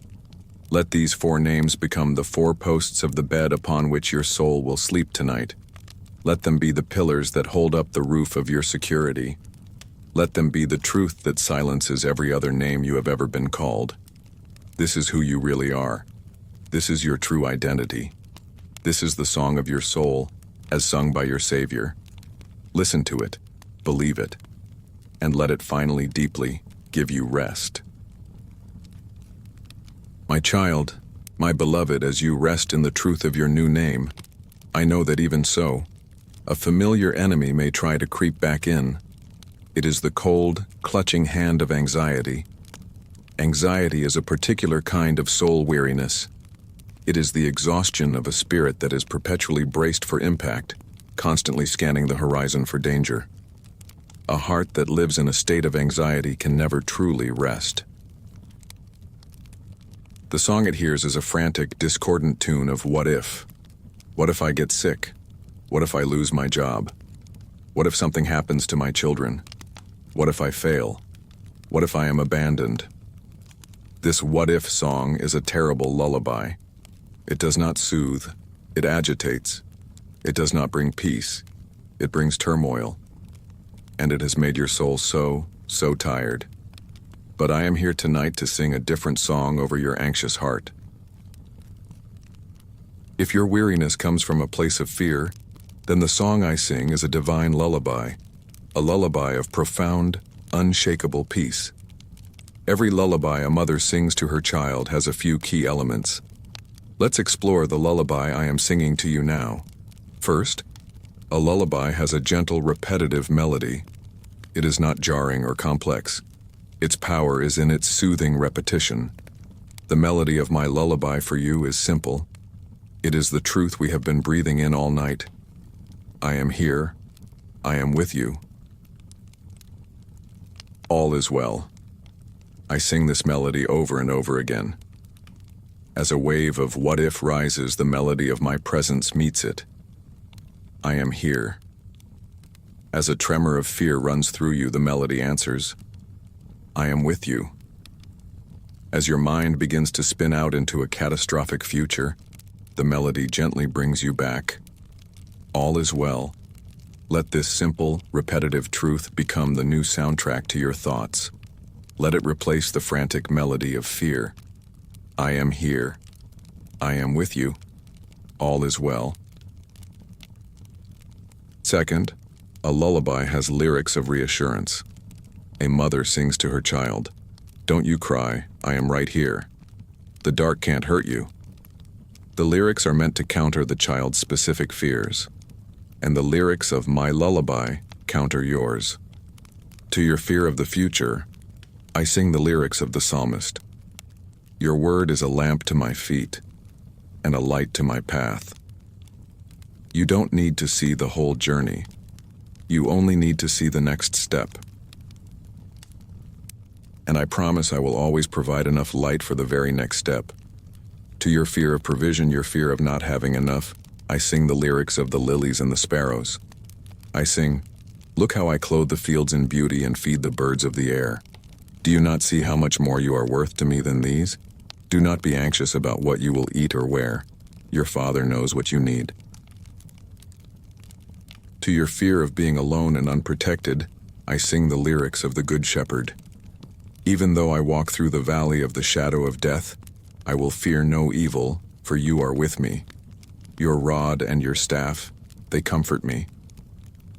Let these 4 names become the 4 posts of the bed upon which your soul will sleep tonight. Let them be the pillars that hold up the roof of your security. Let them be the truth that silences every other name you have ever been called. This is who you really are. This is your true identity. This is the song of your soul, as sung by your Savior. Listen to it, believe it, and let it finally deeply give you rest. My child, my beloved, as you rest in the truth of your new name, I know that even so, a familiar enemy may try to creep back in. It is the cold, clutching hand of anxiety. Anxiety is a particular kind of soul weariness. It is the exhaustion of a spirit that is perpetually braced for impact, constantly scanning the horizon for danger. A heart that lives in a state of anxiety can never truly rest. The song it hears is a frantic, discordant tune of what if. What if I get sick? What if I lose my job? What if something happens to my children? What if I fail? What if I am abandoned? This what if song is a terrible lullaby. It does not soothe, it agitates. It does not bring peace, it brings turmoil. And it has made your soul so tired. But I am here tonight to sing a different song over your anxious heart. If your weariness comes from a place of fear, then the song I sing is a divine lullaby, a lullaby of profound, unshakable peace. Every lullaby a mother sings to her child has a few key elements. Let's explore the lullaby I am singing to you now. First, a lullaby has a gentle, repetitive melody. It is not jarring or complex. Its power is in its soothing repetition. The melody of my lullaby for you is simple. It is the truth we have been breathing in all night. I am here. I am with you. All is well. I sing this melody over and over again. As a wave of what if rises, the melody of my presence meets it. I am here. As a tremor of fear runs through you, the melody answers, I am with you. As your mind begins to spin out into a catastrophic future, the melody gently brings you back. All is well. Let this simple, repetitive truth become the new soundtrack to your thoughts. Let it replace the frantic melody of fear. I am here. I am with you. All is well. Second, a lullaby has lyrics of reassurance. A mother sings to her child, "Don't you cry, I am right here. The dark can't hurt you." The lyrics are meant to counter the child's specific fears, and the lyrics of my lullaby counter yours. To your fear of the future, I sing the lyrics of the psalmist. Your word is a lamp to my feet and a light to my path. You don't need to see the whole journey. You only need to see the next step. And I promise I will always provide enough light for the very next step. To your fear of provision, your fear of not having enough, I sing the lyrics of the lilies and the sparrows. I sing, "Look how I clothe the fields in beauty and feed the birds of the air. Do you not see how much more you are worth to me than these? Do not be anxious about what you will eat or wear. Your Father knows what you need." To your fear of being alone and unprotected, I sing the lyrics of the Good Shepherd. Even though I walk through the valley of the shadow of death, I will fear no evil, for you are with me. Your rod and your staff, they comfort me.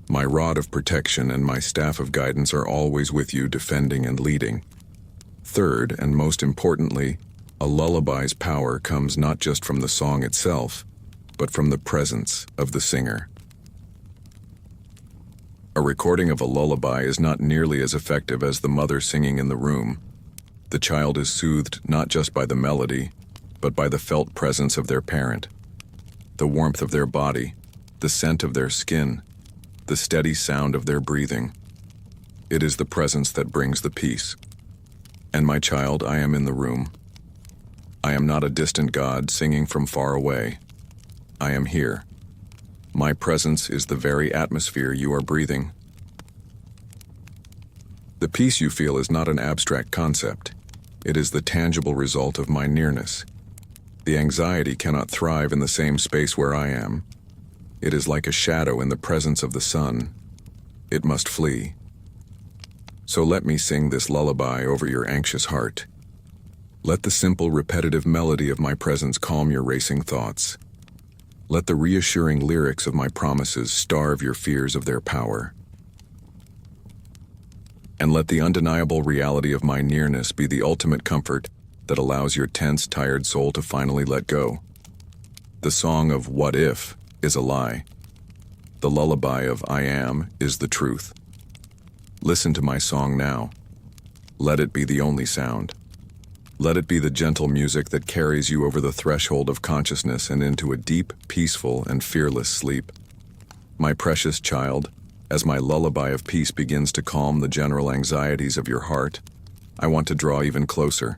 My rod of protection and my staff of guidance are always with you, defending and leading. Third, and most importantly, a lullaby's power comes not just from the song itself, but from the presence of the singer. A recording of a lullaby is not nearly as effective as the mother singing in the room. The child is soothed not just by the melody, but by the felt presence of their parent, the warmth of their body, the scent of their skin, the steady sound of their breathing. It is the presence that brings the peace. And my child, I am in the room. I am not a distant God singing from far away. I am here. My presence is the very atmosphere you are breathing. The peace you feel is not an abstract concept. It is the tangible result of my nearness. The anxiety cannot thrive in the same space where I am. It is like a shadow in the presence of the sun. It must flee. So let me sing this lullaby over your anxious heart. Let the simple, repetitive melody of my presence calm your racing thoughts. Let the reassuring lyrics of my promises starve your fears of their power. And let the undeniable reality of my nearness be the ultimate comfort that allows your tense, tired soul to finally let go. The song of "What If" is a lie. The lullaby of "I Am" is the truth. Listen to my song now. Let it be the only sound. Let it be the gentle music that carries you over the threshold of consciousness and into a deep, peaceful, and fearless sleep. My precious child, as my lullaby of peace begins to calm the general anxieties of your heart, I want to draw even closer.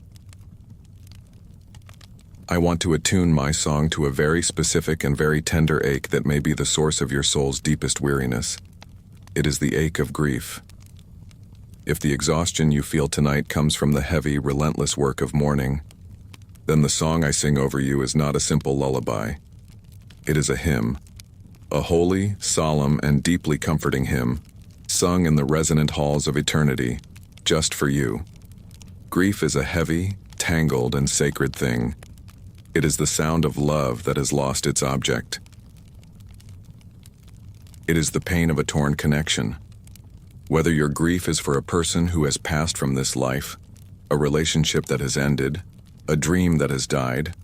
I want to attune my song to a very specific and very tender ache that may be the source of your soul's deepest weariness. It is the ache of grief. If the exhaustion you feel tonight comes from the heavy, relentless work of mourning, then the song I sing over you is not a simple lullaby. It is a hymn, a holy, solemn, and deeply comforting hymn, sung in the resonant halls of eternity, just for you. Grief is a heavy, tangled, and sacred thing. It is the sound of love that has lost its object. It is the pain of a torn connection. Whether your grief is for a person who has passed from this life, a relationship that has ended, a dream that has died,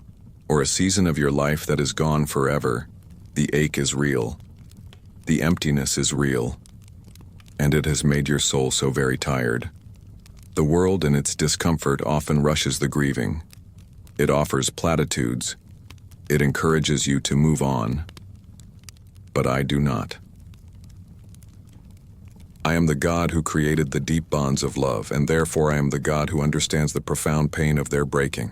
or a season of your life that is gone forever, the ache is real. The emptiness is real. And it has made your soul so very tired. The world in its discomfort often rushes the grieving. It offers platitudes. It encourages you to move on. But I do not. I am the God who created the deep bonds of love, and therefore I am the God who understands the profound pain of their breaking.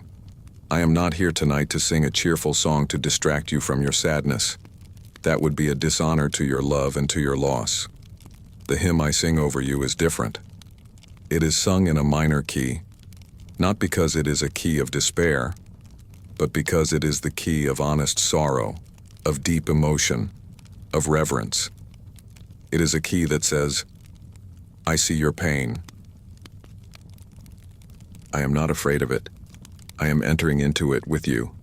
I am not here tonight to sing a cheerful song to distract you from your sadness. That would be a dishonor to your love and to your loss. The hymn I sing over you is different. It is sung in a minor key, not because it is a key of despair, but because it is the key of honest sorrow, of deep emotion, of reverence. It is a key that says, I see your pain. I am not afraid of it. I am entering into it with you.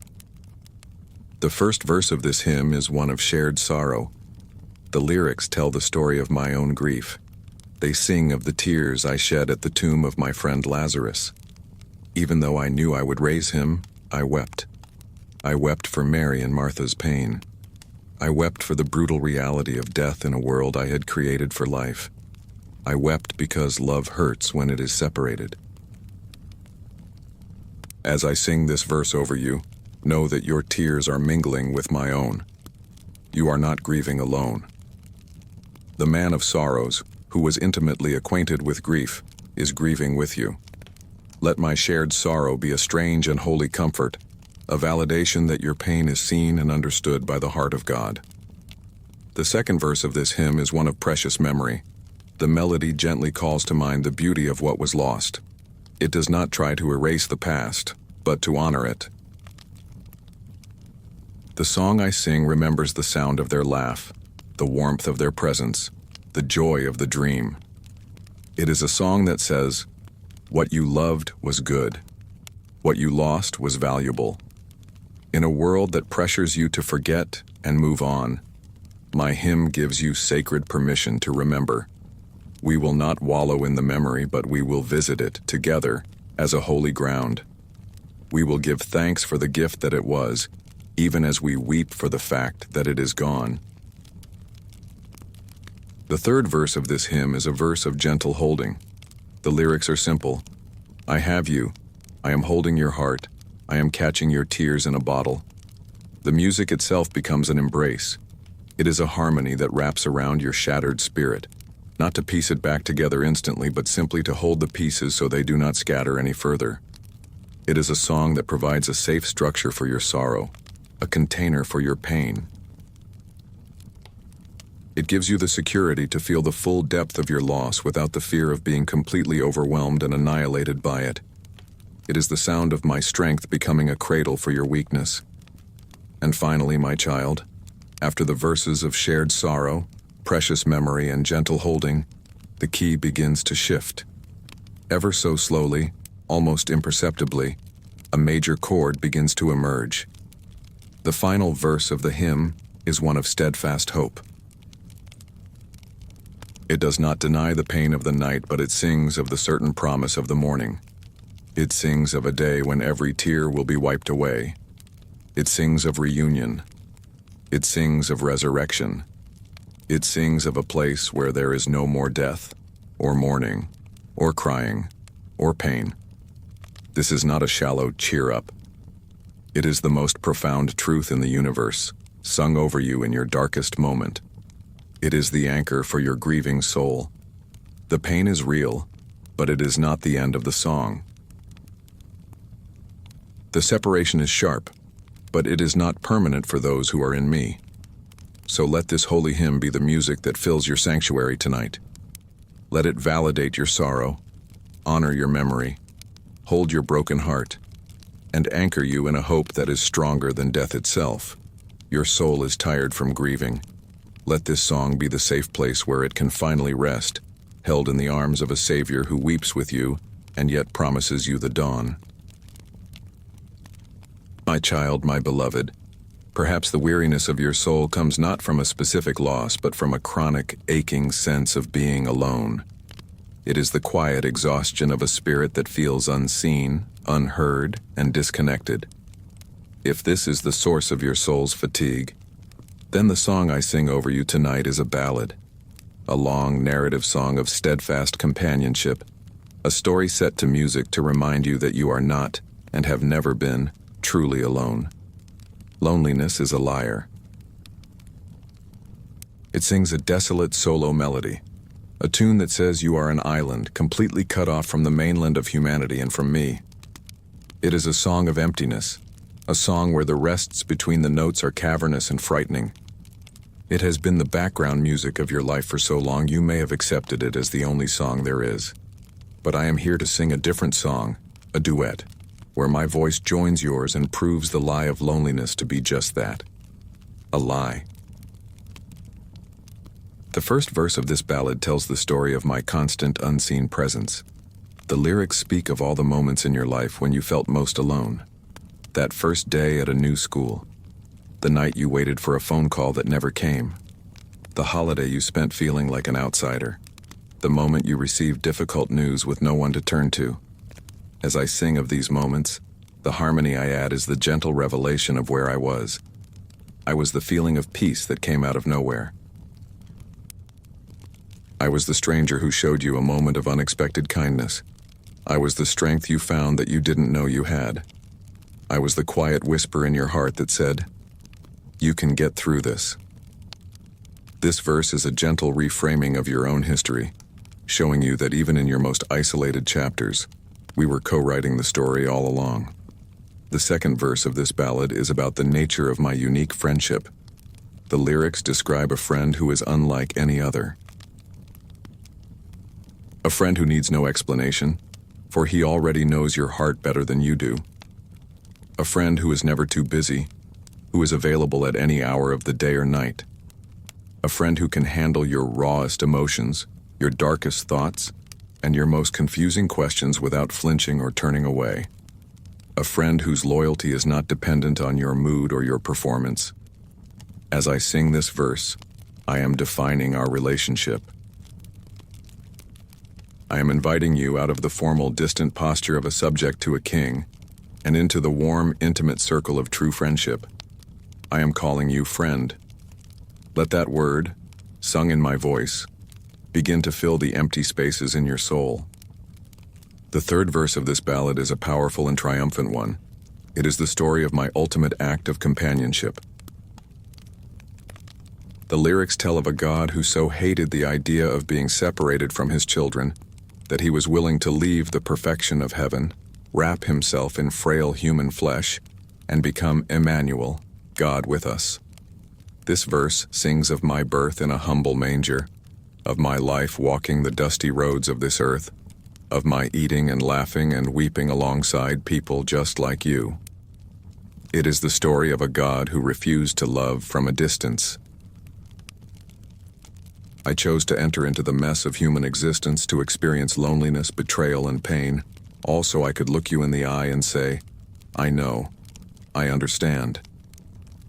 The first verse of this hymn is one of shared sorrow. The lyrics tell the story of my own grief. They sing of the tears I shed at the tomb of my friend Lazarus. Even though I knew I would raise him, I wept. I wept for Mary and Martha's pain. I wept for the brutal reality of death in a world I had created for life. I wept because love hurts when it is separated. As I sing this verse over you, know that your tears are mingling with my own. You are not grieving alone. The man of sorrows, who was intimately acquainted with grief, is grieving with you. Let my shared sorrow be a strange and holy comfort, a validation that your pain is seen and understood by the heart of God. The second verse of this hymn is one of precious memory. The melody gently calls to mind the beauty of what was lost. It does not try to erase the past, but to honor it. The song I sing remembers the sound of their laugh, the warmth of their presence, the joy of the dream. It is a song that says, "What you loved was good. What you lost was valuable." In a world that pressures you to forget and move on, my hymn gives you sacred permission to remember. We will not wallow in the memory, but we will visit it together as a holy ground. We will give thanks for the gift that it was, even as we weep for the fact that it is gone. The third verse of this hymn is a verse of gentle holding. The lyrics are simple. I have you. I am holding your heart. I am catching your tears in a bottle. The music itself becomes an embrace. It is a harmony that wraps around your shattered spirit, not to piece it back together instantly, but simply to hold the pieces so they do not scatter any further. It is a song that provides a safe structure for your sorrow, a container for your pain. It gives you the security to feel the full depth of your loss without the fear of being completely overwhelmed and annihilated by it. It is the sound of my strength becoming a cradle for your weakness. And finally, my child, after the verses of shared sorrow, precious memory, and gentle holding, the key begins to shift. Ever so slowly, almost imperceptibly, a major chord begins to emerge. The final verse of the hymn is one of steadfast hope. It does not deny the pain of the night, but it sings of the certain promise of the morning. It sings of a day when every tear will be wiped away. It sings of reunion. It sings of resurrection. It sings of a place where there is no more death, or mourning, or crying, or pain. This is not a shallow cheer up. It is the most profound truth in the universe, sung over you in your darkest moment. It is the anchor for your grieving soul. The pain is real, but it is not the end of the song. The separation is sharp, but it is not permanent for those who are in me. So let this holy hymn be the music that fills your sanctuary tonight. Let it validate your sorrow, honor your memory, hold your broken heart, and anchor you in a hope that is stronger than death itself. Your soul is tired from grieving. Let this song be the safe place where it can finally rest, held in the arms of a Savior who weeps with you and yet promises you the dawn. My child, my beloved, perhaps the weariness of your soul comes not from a specific loss, but from a chronic, aching sense of being alone. It is the quiet exhaustion of a spirit that feels unseen, unheard, and disconnected. If this is the source of your soul's fatigue, then the song I sing over you tonight is a ballad, a long narrative song of steadfast companionship, a story set to music to remind you that you are not, and have never been, truly alone. Loneliness is a liar. It sings a desolate solo melody, a tune that says you are an island completely cut off from the mainland of humanity and from me. It is a song of emptiness, a song where the rests between the notes are cavernous and frightening. It has been the background music of your life for so long you may have accepted it as the only song there is. But I am here to sing a different song, a duet, where my voice joins yours and proves the lie of loneliness to be just that, a lie. The first verse of this ballad tells the story of my constant unseen presence. The lyrics speak of all the moments in your life when you felt most alone. That first day at a new school. The night you waited for a phone call that never came. The holiday you spent feeling like an outsider. The moment you received difficult news with no one to turn to. As I sing of these moments, the harmony I add is the gentle revelation of where I was. I was the feeling of peace that came out of nowhere. I was the stranger who showed you a moment of unexpected kindness. I was the strength you found that you didn't know you had. I was the quiet whisper in your heart that said, "You can get through this." This verse is a gentle reframing of your own history, showing you that even in your most isolated chapters, we were co-writing the story all along. The second verse of this ballad is about the nature of my unique friendship. The lyrics describe a friend who is unlike any other. A friend who needs no explanation, for he already knows your heart better than you do. A friend who is never too busy, who is available at any hour of the day or night. A friend who can handle your rawest emotions, your darkest thoughts, and your most confusing questions without flinching or turning away. A friend whose loyalty is not dependent on your mood or your performance. As I sing this verse, I am defining our relationship. I am inviting you out of the formal, distant posture of a subject to a king, and into the warm, intimate circle of true friendship. I am calling you friend. Let that word, sung in my voice, begin to fill the empty spaces in your soul. The third verse of this ballad is a powerful and triumphant one. It is the story of my ultimate act of companionship. The lyrics tell of a God who so hated the idea of being separated from his children that he was willing to leave the perfection of heaven, wrap himself in frail human flesh, and become Emmanuel, God with us. This verse sings of my birth in a humble manger, of my life walking the dusty roads of this earth, of my eating and laughing and weeping alongside people just like you. It is the story of a God who refused to love from a distance. I chose to enter into the mess of human existence to experience loneliness, betrayal, and pain, all so I could look you in the eye and say, I know, I understand.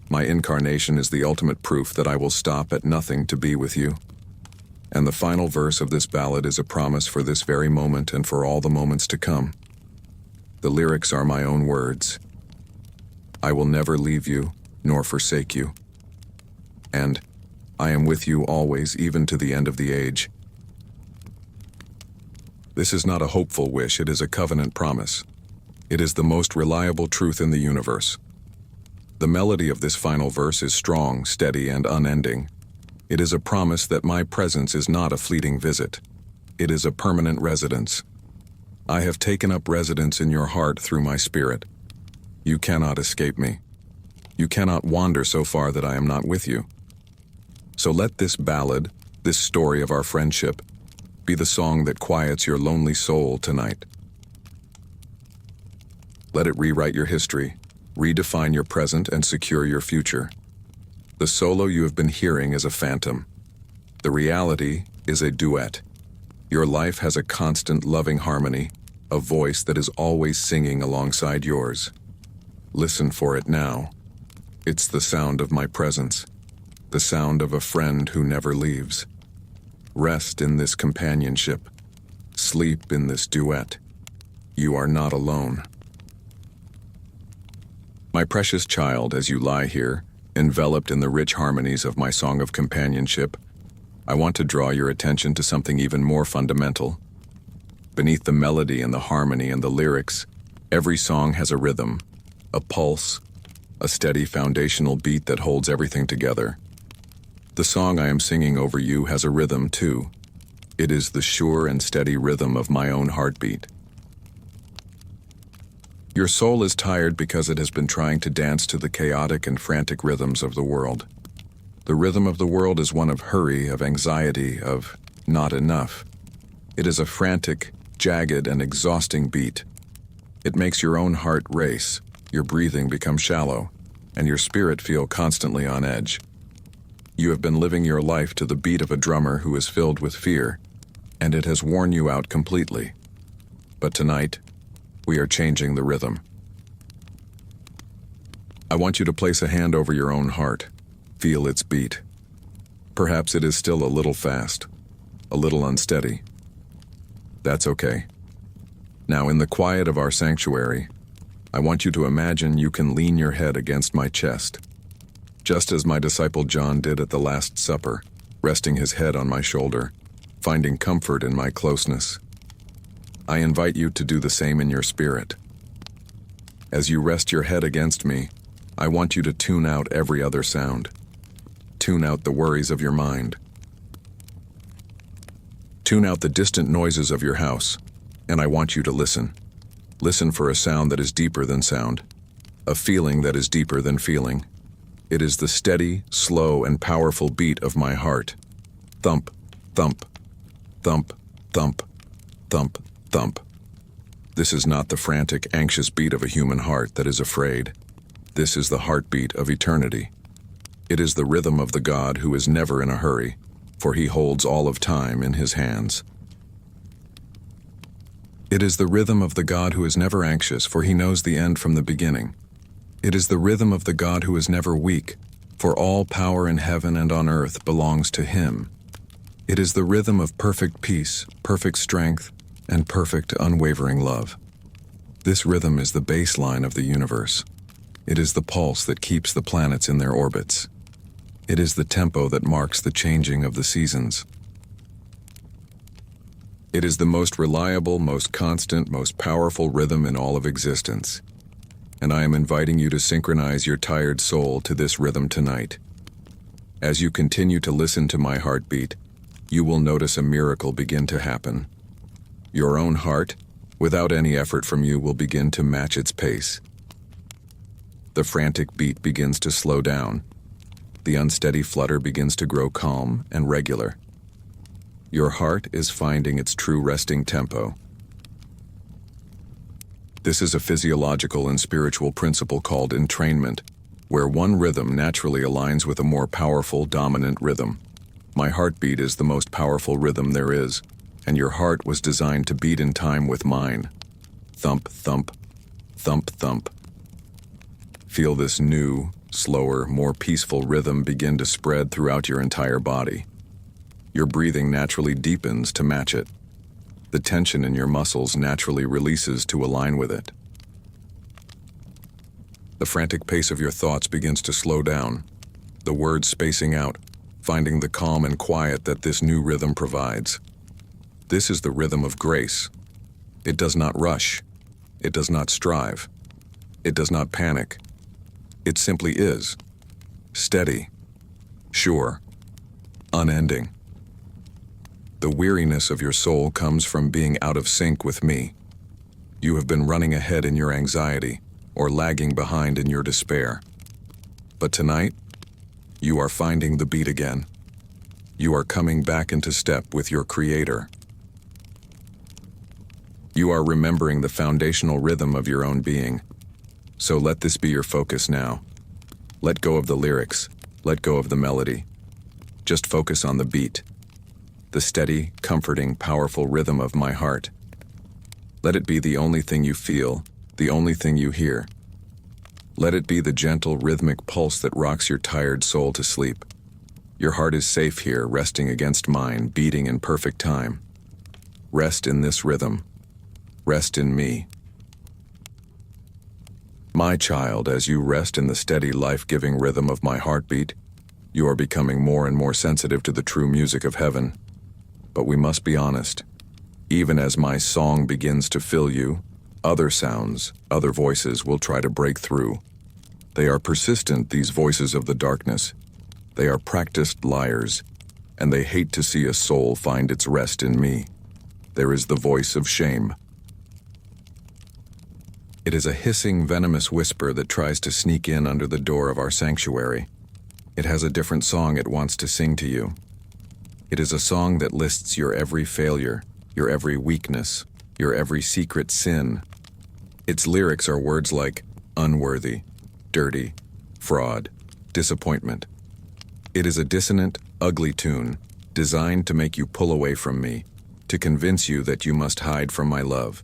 My incarnation is the ultimate proof that I will stop at nothing to be with you. And the final verse of this ballad is a promise for this very moment and for all the moments to come. The lyrics are my own words. I will never leave you, nor forsake you. And I am with you always, even to the end of the age. This is not a hopeful wish, it is a covenant promise. It is the most reliable truth in the universe. The melody of this final verse is strong, steady, and unending. It is a promise that my presence is not a fleeting visit. It is a permanent residence. I have taken up residence in your heart through my spirit. You cannot escape me. You cannot wander so far that I am not with you. So let this ballad, this story of our friendship, be the song that quiets your lonely soul tonight. Let it rewrite your history, redefine your present, and secure your future. The solo you have been hearing is a phantom. The reality is a duet. Your life has a constant, loving harmony, a voice that is always singing alongside yours. Listen for it now. It's the sound of my presence, the sound of a friend who never leaves. Rest in this companionship. Sleep in this duet. You are not alone. My precious child, as you lie here, enveloped in the rich harmonies of my song of companionship, I want to draw your attention to something even more fundamental. Beneath the melody and the harmony and the lyrics, every song has a rhythm, a pulse, a steady foundational beat that holds everything together. The song I am singing over you has a rhythm too. It is the sure and steady rhythm of my own heartbeat. Your soul is tired because it has been trying to dance to the chaotic and frantic rhythms of the world. The rhythm of the world is one of hurry, of anxiety, of not enough. It is a frantic, jagged, and exhausting beat. It makes your own heart race, your breathing become shallow, and your spirit feel constantly on edge. You have been living your life to the beat of a drummer who is filled with fear, and it has worn you out completely. But tonight, we are changing the rhythm. I want you to place a hand over your own heart. Feel its beat. Perhaps it is still a little fast, a little unsteady. That's okay. Now, in the quiet of our sanctuary, I want you to imagine you can lean your head against my chest, just as my disciple John did at the Last Supper, resting his head on my shoulder, finding comfort in my closeness. I invite you to do the same in your spirit. As you rest your head against me, I want you to tune out every other sound. Tune out the worries of your mind. Tune out the distant noises of your house, and I want you to listen. Listen for a sound that is deeper than sound, a feeling that is deeper than feeling. It is the steady, slow, and powerful beat of my heart. Thump, thump, thump, thump, thump, thump. This is not the frantic, anxious beat of a human heart that is afraid. This is the heartbeat of eternity. It is the rhythm of the God who is never in a hurry, for he holds all of time in his hands. It is the rhythm of the God who is never anxious, for he knows the end from the beginning. It is the rhythm of the God who is never weak, for all power in heaven and on earth belongs to him. It is the rhythm of perfect peace, perfect strength, and perfect unwavering love. This rhythm is the baseline of the universe. It is the pulse that keeps the planets in their orbits. It is the tempo that marks the changing of the seasons. It is the most reliable, most constant, most powerful rhythm in all of existence. And I am inviting you to synchronize your tired soul to this rhythm tonight. As you continue to listen to my heartbeat, you will notice a miracle begin to happen. Your own heart, without any effort from you, will begin to match its pace. The frantic beat begins to slow down. The unsteady flutter begins to grow calm and regular. Your heart is finding its true resting tempo. This is a physiological and spiritual principle called entrainment, where one rhythm naturally aligns with a more powerful, dominant rhythm. My heartbeat is the most powerful rhythm there is, and your heart was designed to beat in time with mine. Thump, thump, thump, thump. Feel this new, slower, more peaceful rhythm begin to spread throughout your entire body. Your breathing naturally deepens to match it. The tension in your muscles naturally releases to align with it. The frantic pace of your thoughts begins to slow down, the words spacing out, finding the calm and quiet that this new rhythm provides. This is the rhythm of grace. It does not rush. It does not strive. It does not panic. It simply is. Steady. Sure. Unending. The weariness of your soul comes from being out of sync with me. You have been running ahead in your anxiety or lagging behind in your despair. But tonight, you are finding the beat again. You are coming back into step with your Creator. You are remembering the foundational rhythm of your own being. So let this be your focus now. Let go of the lyrics. Let go of the melody. Just focus on the beat. The steady, comforting, powerful rhythm of my heart. Let it be the only thing you feel, the only thing you hear. Let it be the gentle, rhythmic pulse that rocks your tired soul to sleep. Your heart is safe here, resting against mine, beating in perfect time. Rest in this rhythm. Rest in me. My child, as you rest in the steady, life-giving rhythm of my heartbeat, you are becoming more and more sensitive to the true music of heaven. But we must be honest. Even as my song begins to fill you, other sounds, other voices will try to break through. They are persistent, these voices of the darkness. They are practiced liars, and they hate to see a soul find its rest in me. There is the voice of shame. It is a hissing, venomous whisper that tries to sneak in under the door of our sanctuary. It has a different song it wants to sing to you. It is a song that lists your every failure, your every weakness, your every secret sin. Its lyrics are words like unworthy, dirty, fraud, disappointment. It is a dissonant, ugly tune, designed to make you pull away from me, to convince you that you must hide from my love.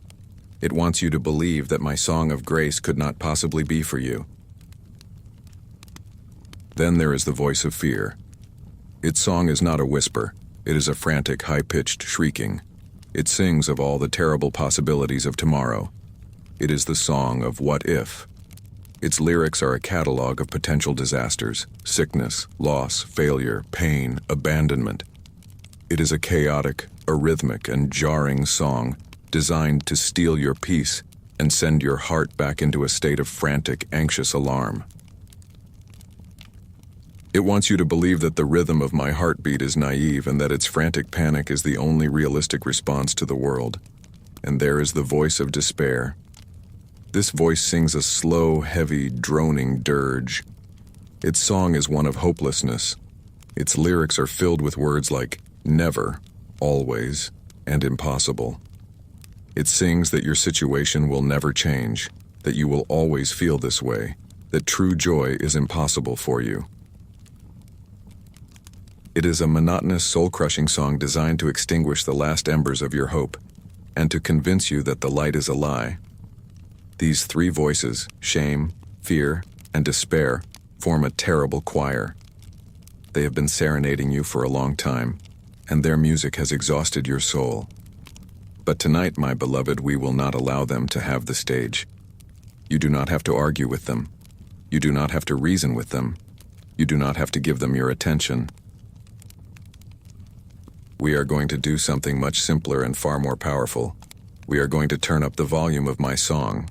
It wants you to believe that my song of grace could not possibly be for you. Then there is the voice of fear. Its song is not a whisper. It is a frantic, high-pitched shrieking. It sings of all the terrible possibilities of tomorrow. It is the song of what if. Its lyrics are a catalog of potential disasters, sickness, loss, failure, pain, abandonment. It is a chaotic, arrhythmic, and jarring song designed to steal your peace and send your heart back into a state of frantic, anxious alarm. It wants you to believe that the rhythm of my heartbeat is naive and that its frantic panic is the only realistic response to the world. And there is the voice of despair. This voice sings a slow, heavy, droning dirge. Its song is one of hopelessness. Its lyrics are filled with words like never, always, and impossible. It sings that your situation will never change, that you will always feel this way, that true joy is impossible for you. It is a monotonous, soul-crushing song designed to extinguish the last embers of your hope and to convince you that the light is a lie. These three voices, shame, fear, and despair, form a terrible choir. They have been serenading you for a long time, and their music has exhausted your soul. But tonight, my beloved, we will not allow them to have the stage. You do not have to argue with them. You do not have to reason with them. You do not have to give them your attention. We are going to do something much simpler and far more powerful. We are going to turn up the volume of my song.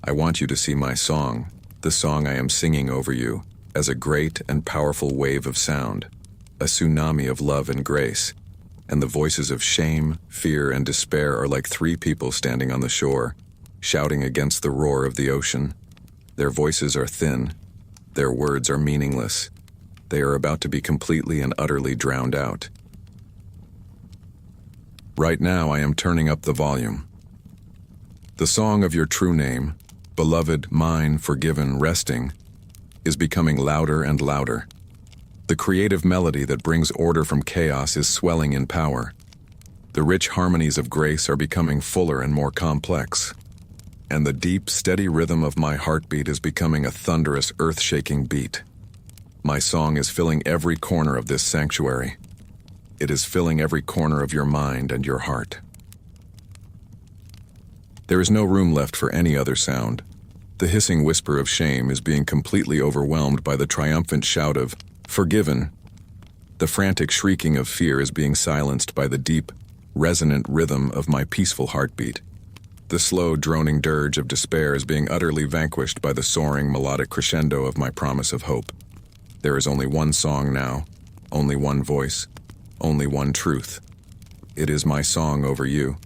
I want you to see my song, the song I am singing over you, as a great and powerful wave of sound, a tsunami of love and grace. And the voices of shame, fear, and despair are like three people standing on the shore, shouting against the roar of the ocean. Their voices are thin. Their words are meaningless. They are about to be completely and utterly drowned out. Right now, I am turning up the volume. The song of your true name, beloved, mine, forgiven, resting, is becoming louder and louder. The creative melody that brings order from chaos is swelling in power. The rich harmonies of grace are becoming fuller and more complex. And the deep, steady rhythm of my heartbeat is becoming a thunderous, earth-shaking beat. My song is filling every corner of this sanctuary. It is filling every corner of your mind and your heart. There is no room left for any other sound. The hissing whisper of shame is being completely overwhelmed by the triumphant shout of forgiven. The frantic shrieking of fear is being silenced by the deep, resonant rhythm of my peaceful heartbeat. The slow, droning dirge of despair is being utterly vanquished by the soaring, melodic crescendo of my promise of hope. There is only one song now, only one voice, only one truth. It is my song over you.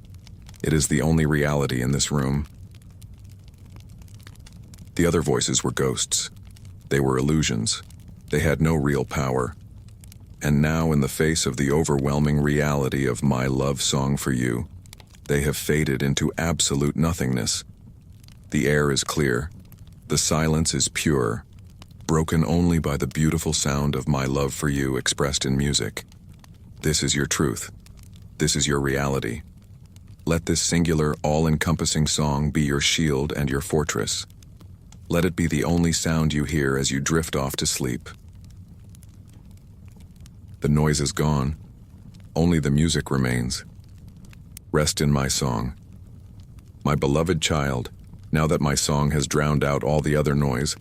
It is the only reality in this room. The other voices were ghosts. They were illusions. They had no real power. And now, in the face of the overwhelming reality of my love song for you, they have faded into absolute nothingness. The air is clear. The silence is pure, broken only by the beautiful sound of my love for you expressed in music. This is your truth. This is your reality. Let this singular, all-encompassing song be your shield and your fortress. Let it be the only sound you hear as you drift off to sleep. The noise is gone. Only the music remains. Rest in my song. My beloved child, now that my song has drowned out all the other noise,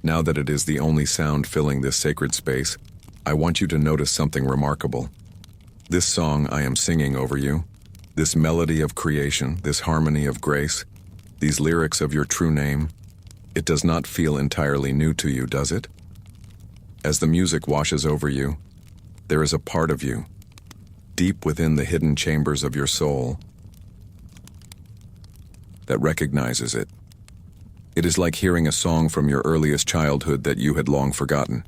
now that it is the only sound filling this sacred space, I want you to notice something remarkable. This song I am singing over you, this melody of creation, this harmony of grace, these lyrics of your true name, it does not feel entirely new to you, does it? As the music washes over you, there is a part of you, deep within the hidden chambers of your soul, that recognizes it. It is like hearing a song from your earliest childhood that you had long forgotten.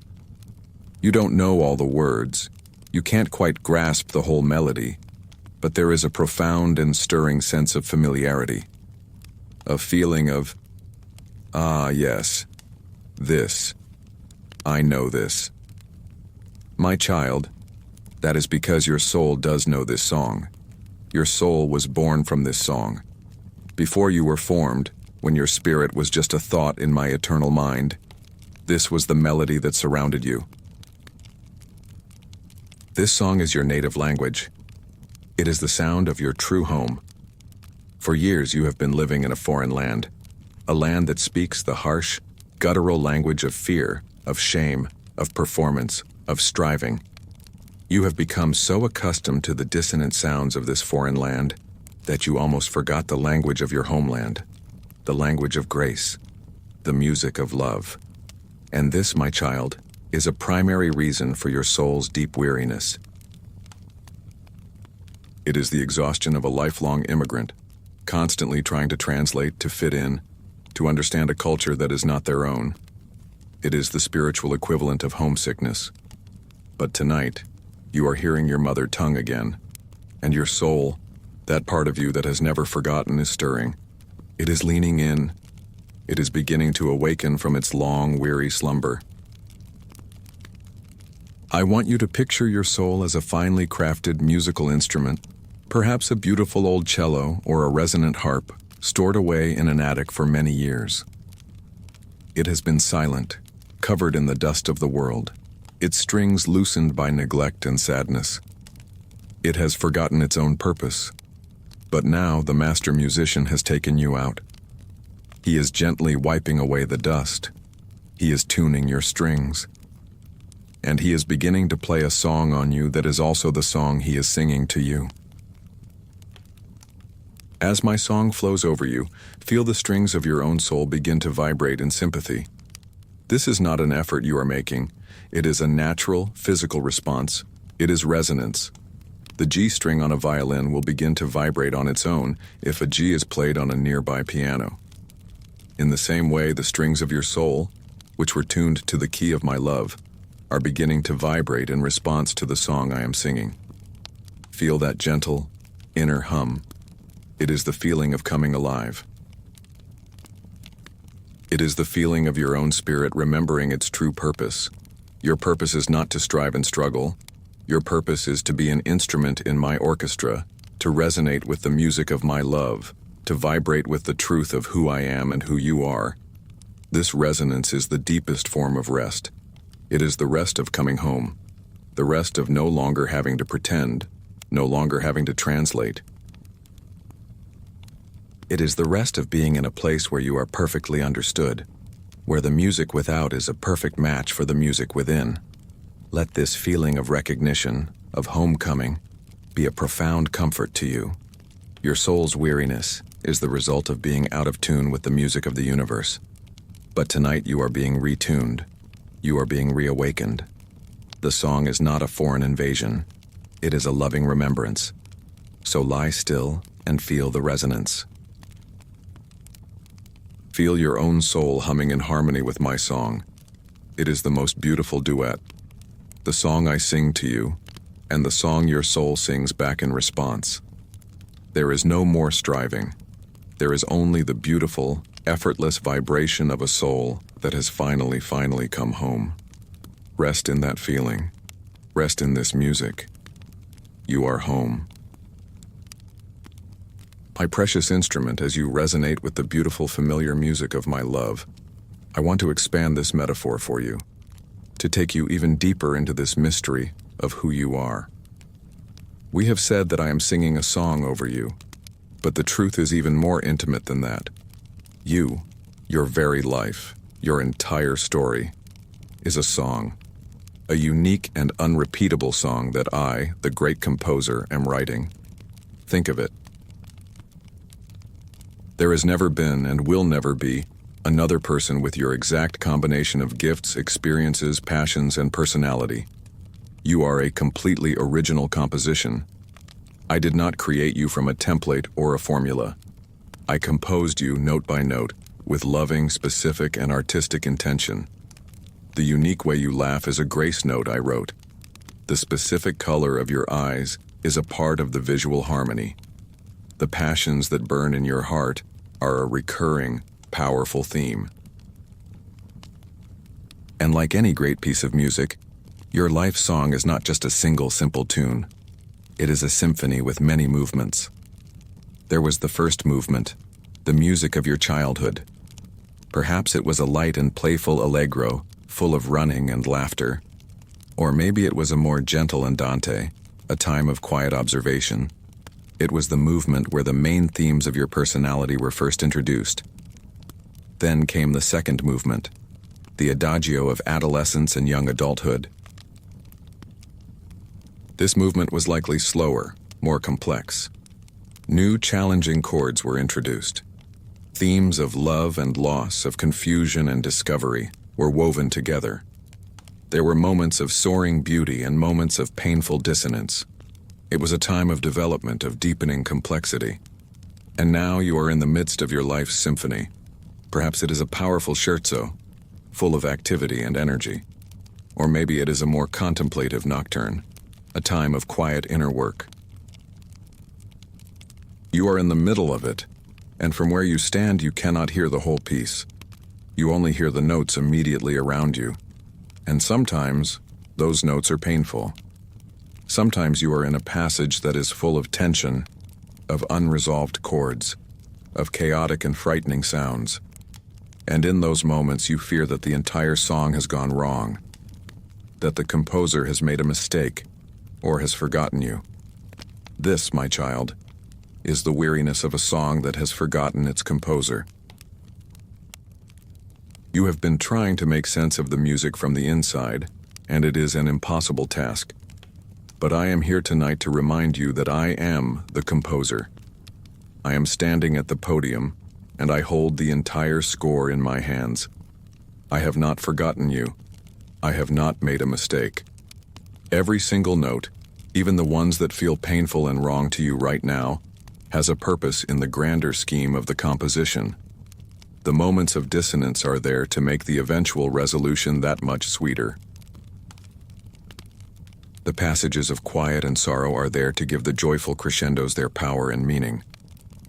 You don't know all the words. You can't quite grasp the whole melody, but there is a profound and stirring sense of familiarity, a feeling of, ah, yes, this, I know this. My child, that is because your soul does know this song. Your soul was born from this song. Before you were formed, when your spirit was just a thought in my eternal mind, this was the melody that surrounded you. This song is your native language. It is the sound of your true home. For years you have been living in a foreign land, a land that speaks the harsh, guttural language of fear, of shame, of performance, of striving. You have become so accustomed to the dissonant sounds of this foreign land that you almost forgot the language of your homeland, the language of grace, the music of love. And this, my child, is a primary reason for your soul's deep weariness. It is the exhaustion of a lifelong immigrant, constantly trying to translate, to fit in, to understand a culture that is not their own. It is the spiritual equivalent of homesickness. But tonight, you are hearing your mother tongue again, and your soul, that part of you that has never forgotten, is stirring. It is leaning in. It is beginning to awaken from its long, weary slumber. I want you to picture your soul as a finely crafted musical instrument, perhaps a beautiful old cello or a resonant harp, stored away in an attic for many years. It has been silent, covered in the dust of the world, its strings loosened by neglect and sadness. It has forgotten its own purpose. But now the master musician has taken you out. He is gently wiping away the dust. He is tuning your strings. And he is beginning to play a song on you that is also the song he is singing to you. As my song flows over you, feel the strings of your own soul begin to vibrate in sympathy. This is not an effort you are making. It is a natural, physical response. It is resonance. The G string on a violin will begin to vibrate on its own if a G is played on a nearby piano. In the same way, the strings of your soul, which were tuned to the key of my love, are beginning to vibrate in response to the song I am singing. Feel that gentle, inner hum. It is the feeling of coming alive. It is the feeling of your own spirit remembering its true purpose. Your purpose is not to strive and struggle. Your purpose is to be an instrument in my orchestra, to resonate with the music of my love, to vibrate with the truth of who I am and who you are. This resonance is the deepest form of rest. It is the rest of coming home, the rest of no longer having to pretend, no longer having to translate. It is the rest of being in a place where you are perfectly understood, where the music without is a perfect match for the music within. Let this feeling of recognition, of homecoming, be a profound comfort to you. Your soul's weariness is the result of being out of tune with the music of the universe. But tonight you are being retuned. You are being reawakened. The song is not a foreign invasion. It is a loving remembrance. So lie still and feel the resonance. Feel your own soul humming in harmony with my song. It is the most beautiful duet. The song I sing to you, and the song your soul sings back in response. There is no more striving. There is only the beautiful, effortless vibration of a soul that has finally come home. Rest in that feeling. Rest in this music. You are home. My precious instrument, as you resonate with the beautiful, familiar music of my love, I want to expand this metaphor for you, to take you even deeper into this mystery of who you are. We have said that I am singing a song over you, but the truth is even more intimate than that. You, your very life, your entire story, is a song, a unique and unrepeatable song that I, the great composer, am writing. Think of it. There has never been and will never be another person with your exact combination of gifts, experiences, passions, and personality. You are a completely original composition. I did not create you from a template or a formula. I composed you note by note with loving, specific, and artistic intention. The unique way you laugh is a grace note I wrote. The specific color of your eyes is a part of the visual harmony. The passions that burn in your heart are a recurring, powerful theme. And like any great piece of music, your life song is not just a single simple tune. It is a symphony with many movements. There was the first movement, the music of your childhood. Perhaps it was a light and playful allegro, full of running and laughter. Or maybe it was a more gentle andante, a time of quiet observation. It was the movement where the main themes of your personality were first introduced. Then came the second movement, the adagio of adolescence and young adulthood. This movement was likely slower, more complex. New challenging chords were introduced. Themes of love and loss, of confusion and discovery, were woven together. There were moments of soaring beauty and moments of painful dissonance. It was a time of development, of deepening complexity. And now you are in the midst of your life's symphony. Perhaps it is a powerful scherzo, full of activity and energy. Or maybe it is a more contemplative nocturne, a time of quiet inner work. You are in the middle of it, and from where you stand you cannot hear the whole piece. You only hear the notes immediately around you. And sometimes, those notes are painful. Sometimes you are in a passage that is full of tension, of unresolved chords, of chaotic and frightening sounds. And in those moments you fear that the entire song has gone wrong, that the composer has made a mistake, or has forgotten you. This, my child, is the weariness of a song that has forgotten its composer. You have been trying to make sense of the music from the inside, and it is an impossible task. But I am here tonight to remind you that I am the composer. I am standing at the podium, and I hold the entire score in my hands. I have not forgotten you. I have not made a mistake. Every single note, even the ones that feel painful and wrong to you right now, has a purpose in the grander scheme of the composition. The moments of dissonance are there to make the eventual resolution that much sweeter. The passages of quiet and sorrow are there to give the joyful crescendos their power and meaning.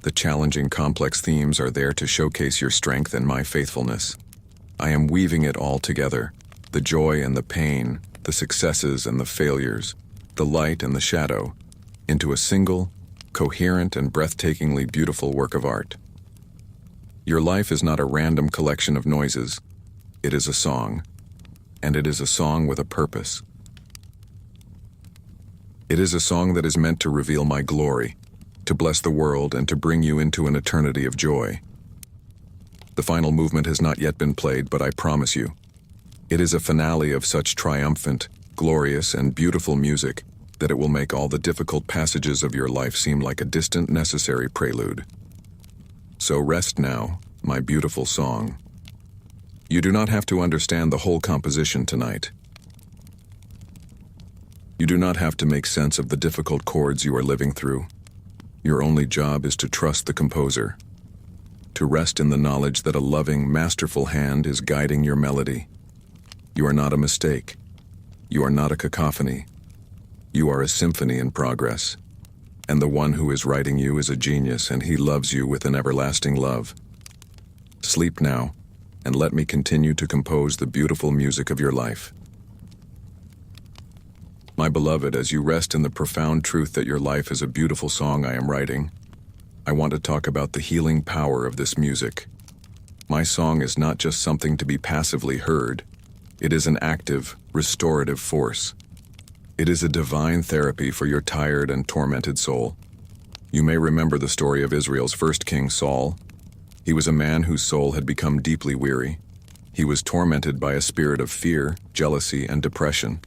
The challenging complex themes are there to showcase your strength and my faithfulness. I am weaving it all together, the joy and the pain, the successes and the failures, the light and the shadow, into a single, coherent and breathtakingly beautiful work of art. Your life is not a random collection of noises. It is a song, and it is a song with a purpose. It is a song that is meant to reveal my glory, to bless the world and to bring you into an eternity of joy. The final movement has not yet been played, but I promise you, it is a finale of such triumphant, glorious, and beautiful music that it will make all the difficult passages of your life seem like a distant, necessary prelude. So rest now, my beautiful song. You do not have to understand the whole composition tonight. You do not have to make sense of the difficult chords you are living through. Your only job is to trust the composer, to rest in the knowledge that a loving, masterful hand is guiding your melody. You are not a mistake. You are not a cacophony. You are a symphony in progress. And the one who is writing you is a genius, and he loves you with an everlasting love. Sleep now, and let me continue to compose the beautiful music of your life. My beloved, as you rest in the profound truth that your life is a beautiful song I am writing, I want to talk about the healing power of this music. My song is not just something to be passively heard. It is an active, restorative force. It is a divine therapy for your tired and tormented soul. You may remember the story of Israel's first king, Saul. He was a man whose soul had become deeply weary. He was tormented by a spirit of fear, jealousy, and depression.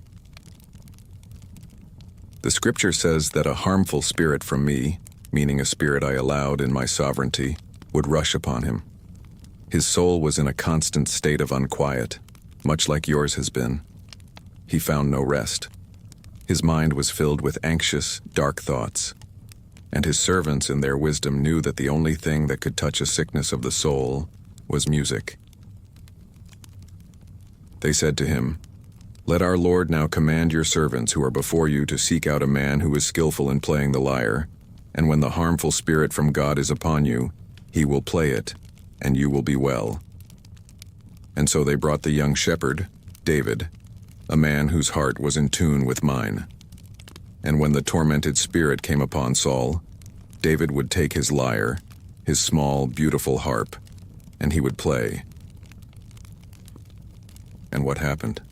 The scripture says that a harmful spirit from me, meaning a spirit I allowed in my sovereignty, would rush upon him. His soul was in a constant state of unquiet, much like yours has been. He found no rest. His mind was filled with anxious, dark thoughts, and his servants in their wisdom knew that the only thing that could touch a sickness of the soul was music. They said to him, "Let our Lord now command your servants who are before you to seek out a man who is skillful in playing the lyre, and when the harmful spirit from God is upon you, he will play it, and you will be well." And so they brought the young shepherd, David, a man whose heart was in tune with mine. And when the tormented spirit came upon Saul, David would take his lyre, his small, beautiful harp, and he would play. And what happened?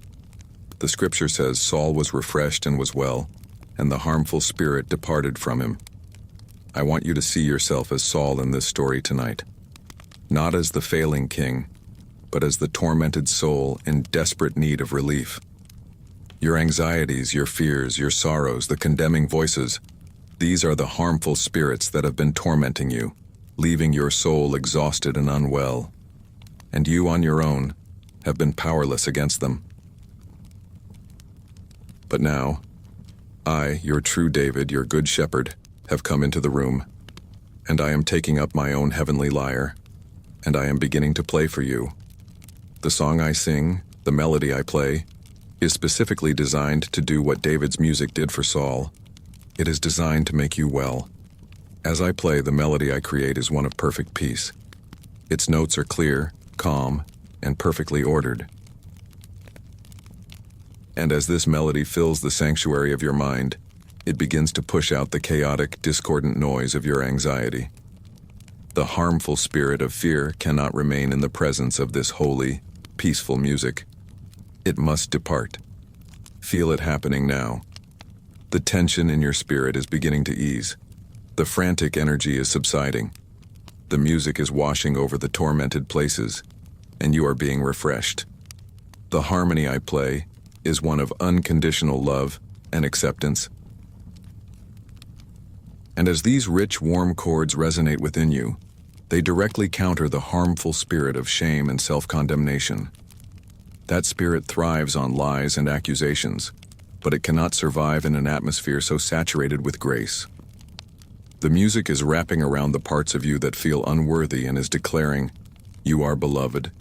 The scripture says Saul was refreshed and was well, and the harmful spirit departed from him. I want you to see yourself as Saul in this story tonight, not as the failing king, but as the tormented soul in desperate need of relief. Your anxieties, your fears, your sorrows, the condemning voices, these are the harmful spirits that have been tormenting you, leaving your soul exhausted and unwell. And you on your own have been powerless against them. But now, I, your true David, your good shepherd, have come into the room, and I am taking up my own heavenly lyre, and I am beginning to play for you. The song I sing, the melody I play, is specifically designed to do what David's music did for Saul. It is designed to make you well. As I play, the melody I create is one of perfect peace. Its notes are clear, calm, and perfectly ordered. And as this melody fills the sanctuary of your mind, it begins to push out the chaotic, discordant noise of your anxiety. The harmful spirit of fear cannot remain in the presence of this holy, peaceful music. It must depart. Feel it happening now. The tension in your spirit is beginning to ease. The frantic energy is subsiding. The music is washing over the tormented places, and you are being refreshed. The harmony I play is one of unconditional love and acceptance. And as these rich, warm chords resonate within you, they directly counter the harmful spirit of shame and self-condemnation. That spirit thrives on lies and accusations, but it cannot survive in an atmosphere so saturated with grace. The music is wrapping around the parts of you that feel unworthy and is declaring, "You are beloved,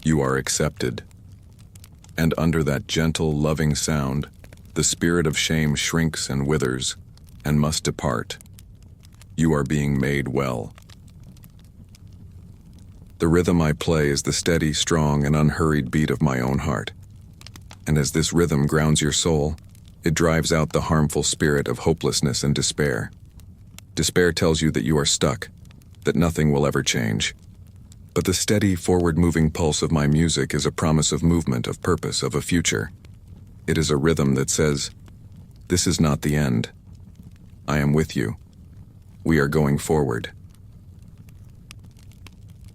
you are accepted." And under that gentle, loving sound, the spirit of shame shrinks and withers and must depart. You are being made well. The rhythm I play is the steady, strong, and unhurried beat of my own heart. And as this rhythm grounds your soul, it drives out the harmful spirit of hopelessness and despair. Despair tells you that you are stuck, that nothing will ever change. But the steady, forward-moving pulse of my music is a promise of movement, of purpose, of a future. It is a rhythm that says, "This is not the end. I am with you. We are going forward."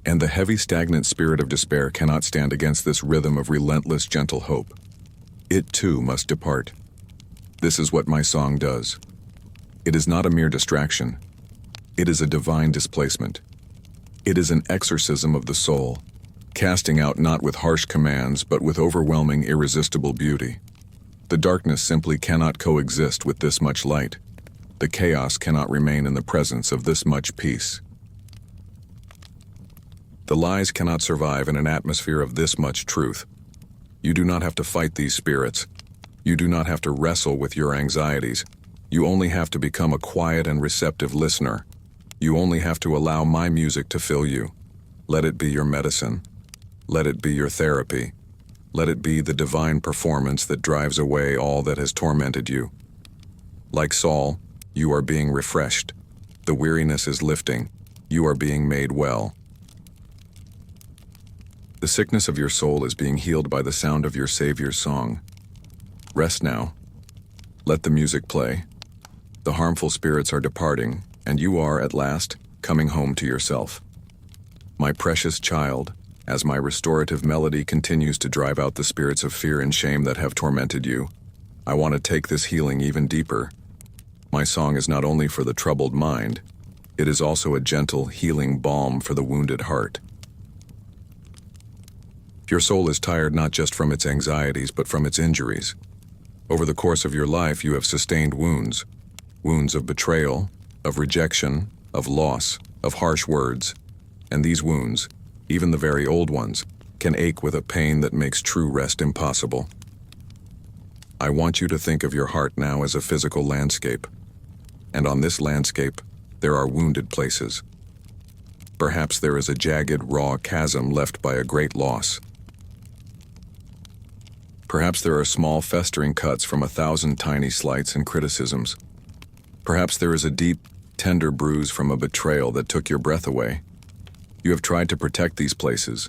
And the heavy, stagnant spirit of despair cannot stand against this rhythm of relentless, gentle hope. It too must depart. This is what my song does. It is not a mere distraction. It is a divine displacement. It is an exorcism of the soul, casting out not with harsh commands, but with overwhelming, irresistible beauty. The darkness simply cannot coexist with this much light. The chaos cannot remain in the presence of this much peace. The lies cannot survive in an atmosphere of this much truth. You do not have to fight these spirits. You do not have to wrestle with your anxieties. You only have to become a quiet and receptive listener. You only have to allow my music to fill you. Let it be your medicine. Let it be your therapy. Let it be the divine performance that drives away all that has tormented you. Like Saul, you are being refreshed. The weariness is lifting. You are being made well. The sickness of your soul is being healed by the sound of your Savior's song. Rest now. Let the music play. The harmful spirits are departing, and you are, at last, coming home to yourself. My precious child, as my restorative melody continues to drive out the spirits of fear and shame that have tormented you, I want to take this healing even deeper. My song is not only for the troubled mind, it is also a gentle, healing balm for the wounded heart. Your soul is tired not just from its anxieties, but from its injuries. Over the course of your life, you have sustained wounds. Wounds of betrayal, of rejection, of loss, of harsh words. And these wounds, even the very old ones, can ache with a pain that makes true rest impossible. I want you to think of your heart now as a physical landscape. And on this landscape, there are wounded places. Perhaps there is a jagged, raw chasm left by a great loss. Perhaps there are small, festering cuts from 1,000 tiny slights and criticisms. Perhaps there is a deep, tender bruise from a betrayal that took your breath away. You have tried to protect these places.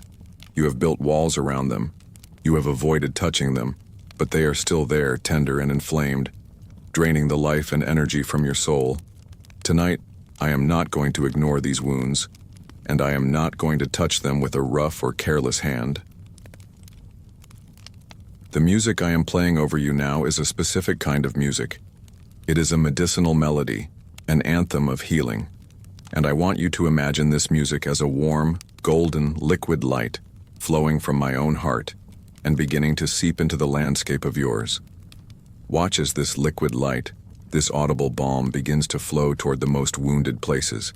You have built walls around them. You have avoided touching them, but they are still there, tender and inflamed, draining the life and energy from your soul. Tonight, I am not going to ignore these wounds, and I am not going to touch them with a rough or careless hand. The music I am playing over you now is a specific kind of music. It is a medicinal melody, an anthem of healing, and I want you to imagine this music as a warm, golden, liquid light flowing from my own heart and beginning to seep into the landscape of yours. Watch as this liquid light, this audible balm begins to flow toward the most wounded places.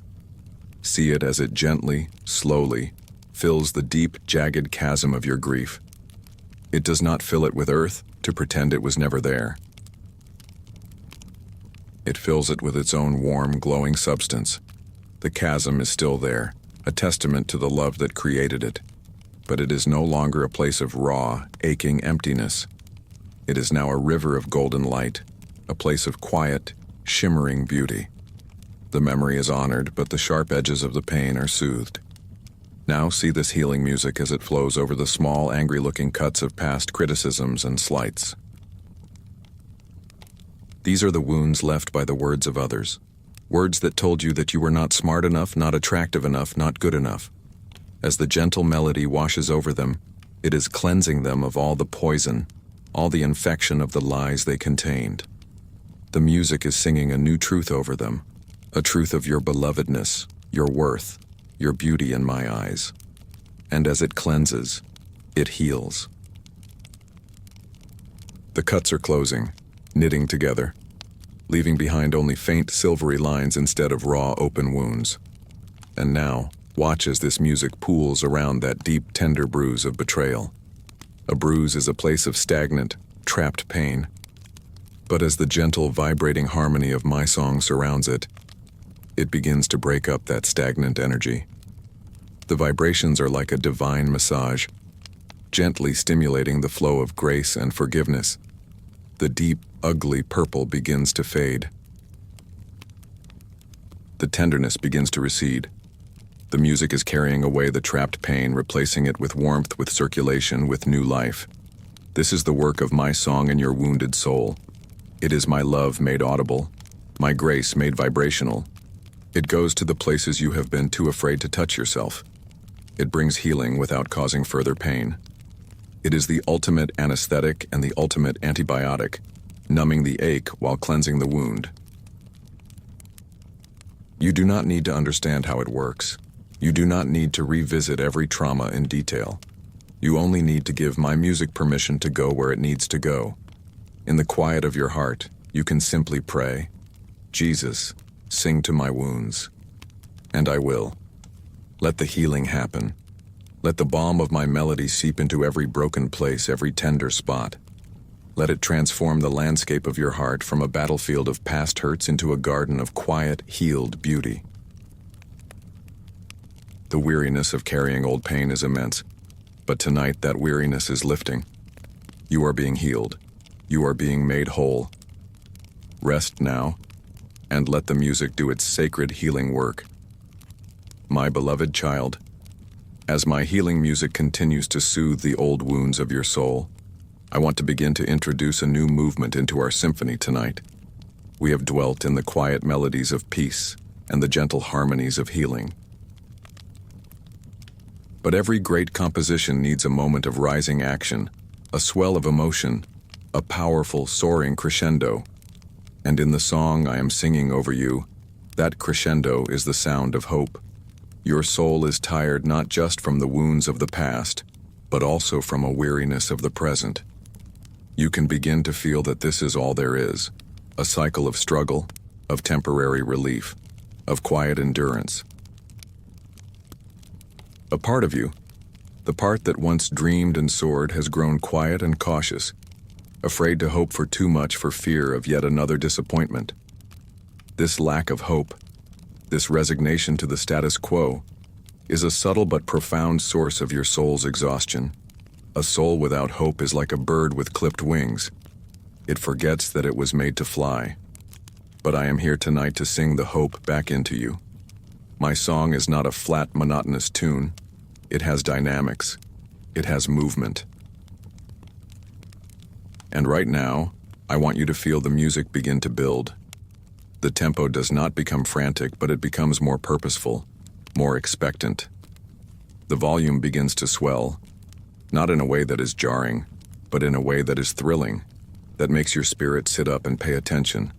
See it as it gently, slowly, fills the deep, jagged chasm of your grief. It does not fill it with earth to pretend it was never there. It fills it with its own warm, glowing substance. The chasm is still there, a testament to the love that created it. But it is no longer a place of raw, aching emptiness. It is now a river of golden light, a place of quiet, shimmering beauty. The memory is honored, but the sharp edges of the pain are soothed. Now see this healing music as it flows over the small, angry-looking cuts of past criticisms and slights. These are the wounds left by the words of others. Words that told you that you were not smart enough, not attractive enough, not good enough. As the gentle melody washes over them, it is cleansing them of all the poison, all the infection of the lies they contained. The music is singing a new truth over them, a truth of your belovedness, your worth, your beauty in my eyes. And as it cleanses, it heals. The cuts are closing, knitting together, leaving behind only faint silvery lines instead of raw open wounds. And now, watch as this music pools around that deep, tender bruise of betrayal. A bruise is a place of stagnant, trapped pain. But as the gentle, vibrating harmony of my song surrounds it, it begins to break up that stagnant energy. The vibrations are like a divine massage, gently stimulating the flow of grace and forgiveness. The deep, ugly purple begins to fade. The tenderness begins to recede. The music is carrying away the trapped pain, replacing it with warmth, with circulation, with new life. This is the work of my song in your wounded soul. It is my love made audible, my grace made vibrational. It goes to the places you have been too afraid to touch yourself. It brings healing without causing further pain. It is the ultimate anesthetic and the ultimate antibiotic, numbing the ache while cleansing the wound. You do not need to understand how it works. You do not need to revisit every trauma in detail. You only need to give my music permission to go where it needs to go. In the quiet of your heart, you can simply pray, Jesus, sing to my wounds. And I will. Let the healing happen. Let the balm of my melody seep into every broken place, every tender spot. Let it transform the landscape of your heart from a battlefield of past hurts into a garden of quiet, healed beauty. The weariness of carrying old pain is immense, but tonight that weariness is lifting. You are being healed. You are being made whole. Rest now, and let the music do its sacred healing work. My beloved child, as my healing music continues to soothe the old wounds of your soul, I want to begin to introduce a new movement into our symphony tonight. We have dwelt in the quiet melodies of peace and the gentle harmonies of healing. But every great composition needs a moment of rising action, a swell of emotion, a powerful, soaring crescendo. And in the song I am singing over you, that crescendo is the sound of hope. Your soul is tired not just from the wounds of the past, but also from a weariness of the present. You can begin to feel that this is all there is, a cycle of struggle, of temporary relief, of quiet endurance. A part of you, the part that once dreamed and soared, has grown quiet and cautious, afraid to hope for too much for fear of yet another disappointment. This lack of hope, this resignation to the status quo, is a subtle but profound source of your soul's exhaustion. A soul without hope is like a bird with clipped wings. It forgets that it was made to fly. but I am here tonight to sing the hope back into you. My song is not a flat, monotonous tune. It has dynamics. It has movement. And right now, I want you to feel the music begin to build. The tempo does not become frantic, but it becomes more purposeful, more expectant. The volume begins to swell, not in a way that is jarring, but in a way that is thrilling, that makes your spirit sit up and pay attention.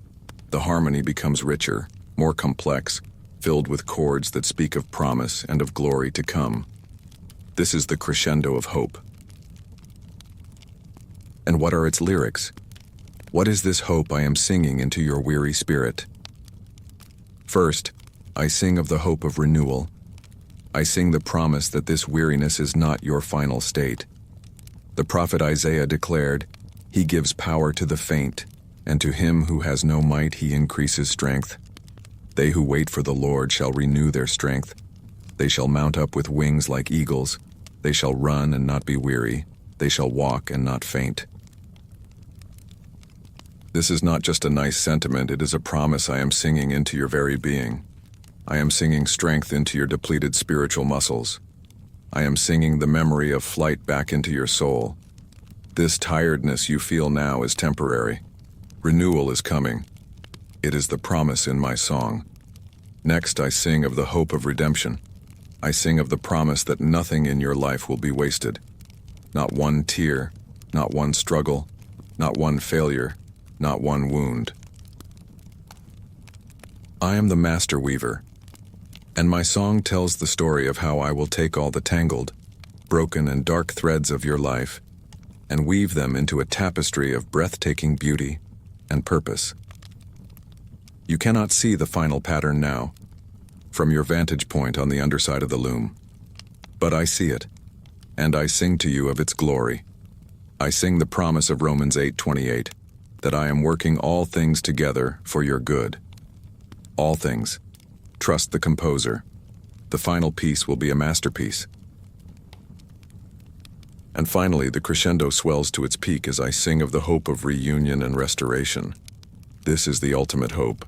The harmony becomes richer, more complex, filled with chords that speak of promise and of glory to come. This is the crescendo of hope. And what are its lyrics? What is this hope I am singing into your weary spirit? First, I sing of the hope of renewal. I sing the promise that this weariness is not your final state. The prophet Isaiah declared, "He gives power to the faint, and to him who has no might he increases strength. They who wait for the Lord shall renew their strength. They shall mount up with wings like eagles. They shall run and not be weary. They shall walk and not faint." This is not just a nice sentiment, it is a promise I am singing into your very being. I am singing strength into your depleted spiritual muscles. I am singing the memory of flight back into your soul. This tiredness you feel now is temporary. Renewal is coming. It is the promise in my song. Next, I sing of the hope of redemption. I sing of the promise that nothing in your life will be wasted. Not one tear, not one struggle, not one failure, not one wound. I am the master weaver, and my song tells the story of how I will take all the tangled, broken and dark threads of your life and weave them into a tapestry of breathtaking beauty and purpose. You cannot see the final pattern now, from your vantage point on the underside of the loom, but I see it, and I sing to you of its glory. I sing the promise of Romans 8:28, that I am working all things together for your good. All things. Trust the composer. The final piece will be a masterpiece. And finally, the crescendo swells to its peak as I sing of the hope of reunion and restoration. This is the ultimate hope.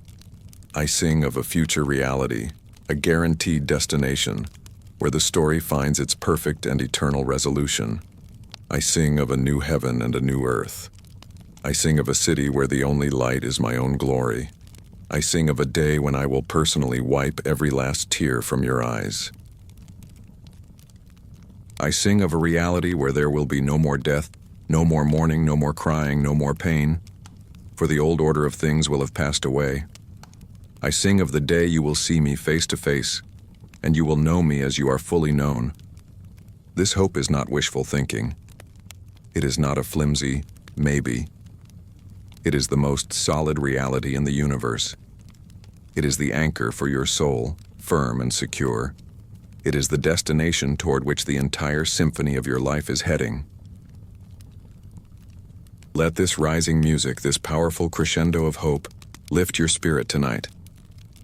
I sing of a future reality, a guaranteed destination, where the story finds its perfect and eternal resolution. I sing of a new heaven and a new earth. I sing of a city where the only light is my own glory. I sing of a day when I will personally wipe every last tear from your eyes. I sing of a reality where there will be no more death, no more mourning, no more crying, no more pain, for the old order of things will have passed away. I sing of the day you will see me face to face, and you will know me as you are fully known. This hope is not wishful thinking. It is not a flimsy maybe. It is the most solid reality in the universe. It is the anchor for your soul, firm and secure. It is the destination toward which the entire symphony of your life is heading. Let this rising music, this powerful crescendo of hope, lift your spirit tonight.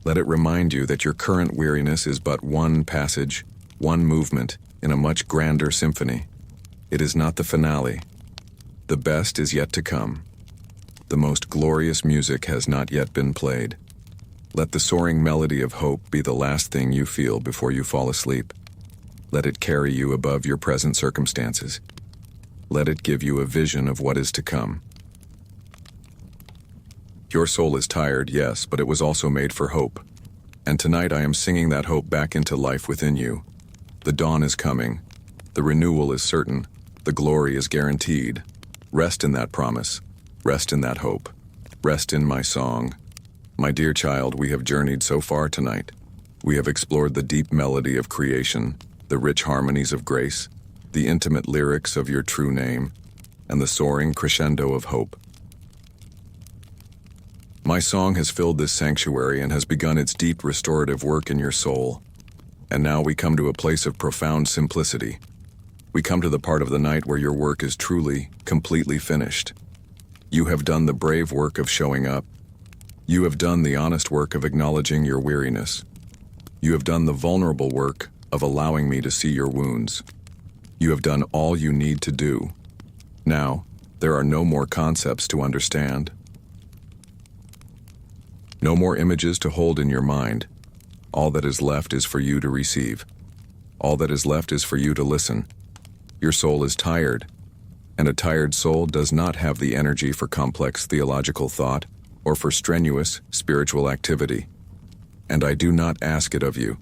Let it remind you that your current weariness is but one passage, one movement in a much grander symphony. It is not the finale. The best is yet to come. The most glorious music has not yet been played. Let the soaring melody of hope be the last thing you feel before you fall asleep. Let it carry you above your present circumstances. Let it give you a vision of what is to come. Your soul is tired, yes, but it was also made for hope. And tonight I am singing that hope back into life within you. The dawn is coming. The renewal is certain. The glory is guaranteed. Rest in that promise. Rest in that hope. Rest in my song. My dear child, we have journeyed so far tonight. We have explored the deep melody of creation, the rich harmonies of grace, the intimate lyrics of your true name, and the soaring crescendo of hope. My song has filled this sanctuary and has begun its deep restorative work in your soul. And now we come to a place of profound simplicity. We come to the part of the night where your work is truly, completely finished. You have done the brave work of showing up. You have done the honest work of acknowledging your weariness. You have done the vulnerable work of allowing me to see your wounds. You have done all you need to do. Now, there are no more concepts to understand. No more images to hold in your mind. All that is left is for you to receive. All that is left is for you to listen. Your soul is tired, and a tired soul does not have the energy for complex theological thought or for strenuous spiritual activity. And I do not ask it of you.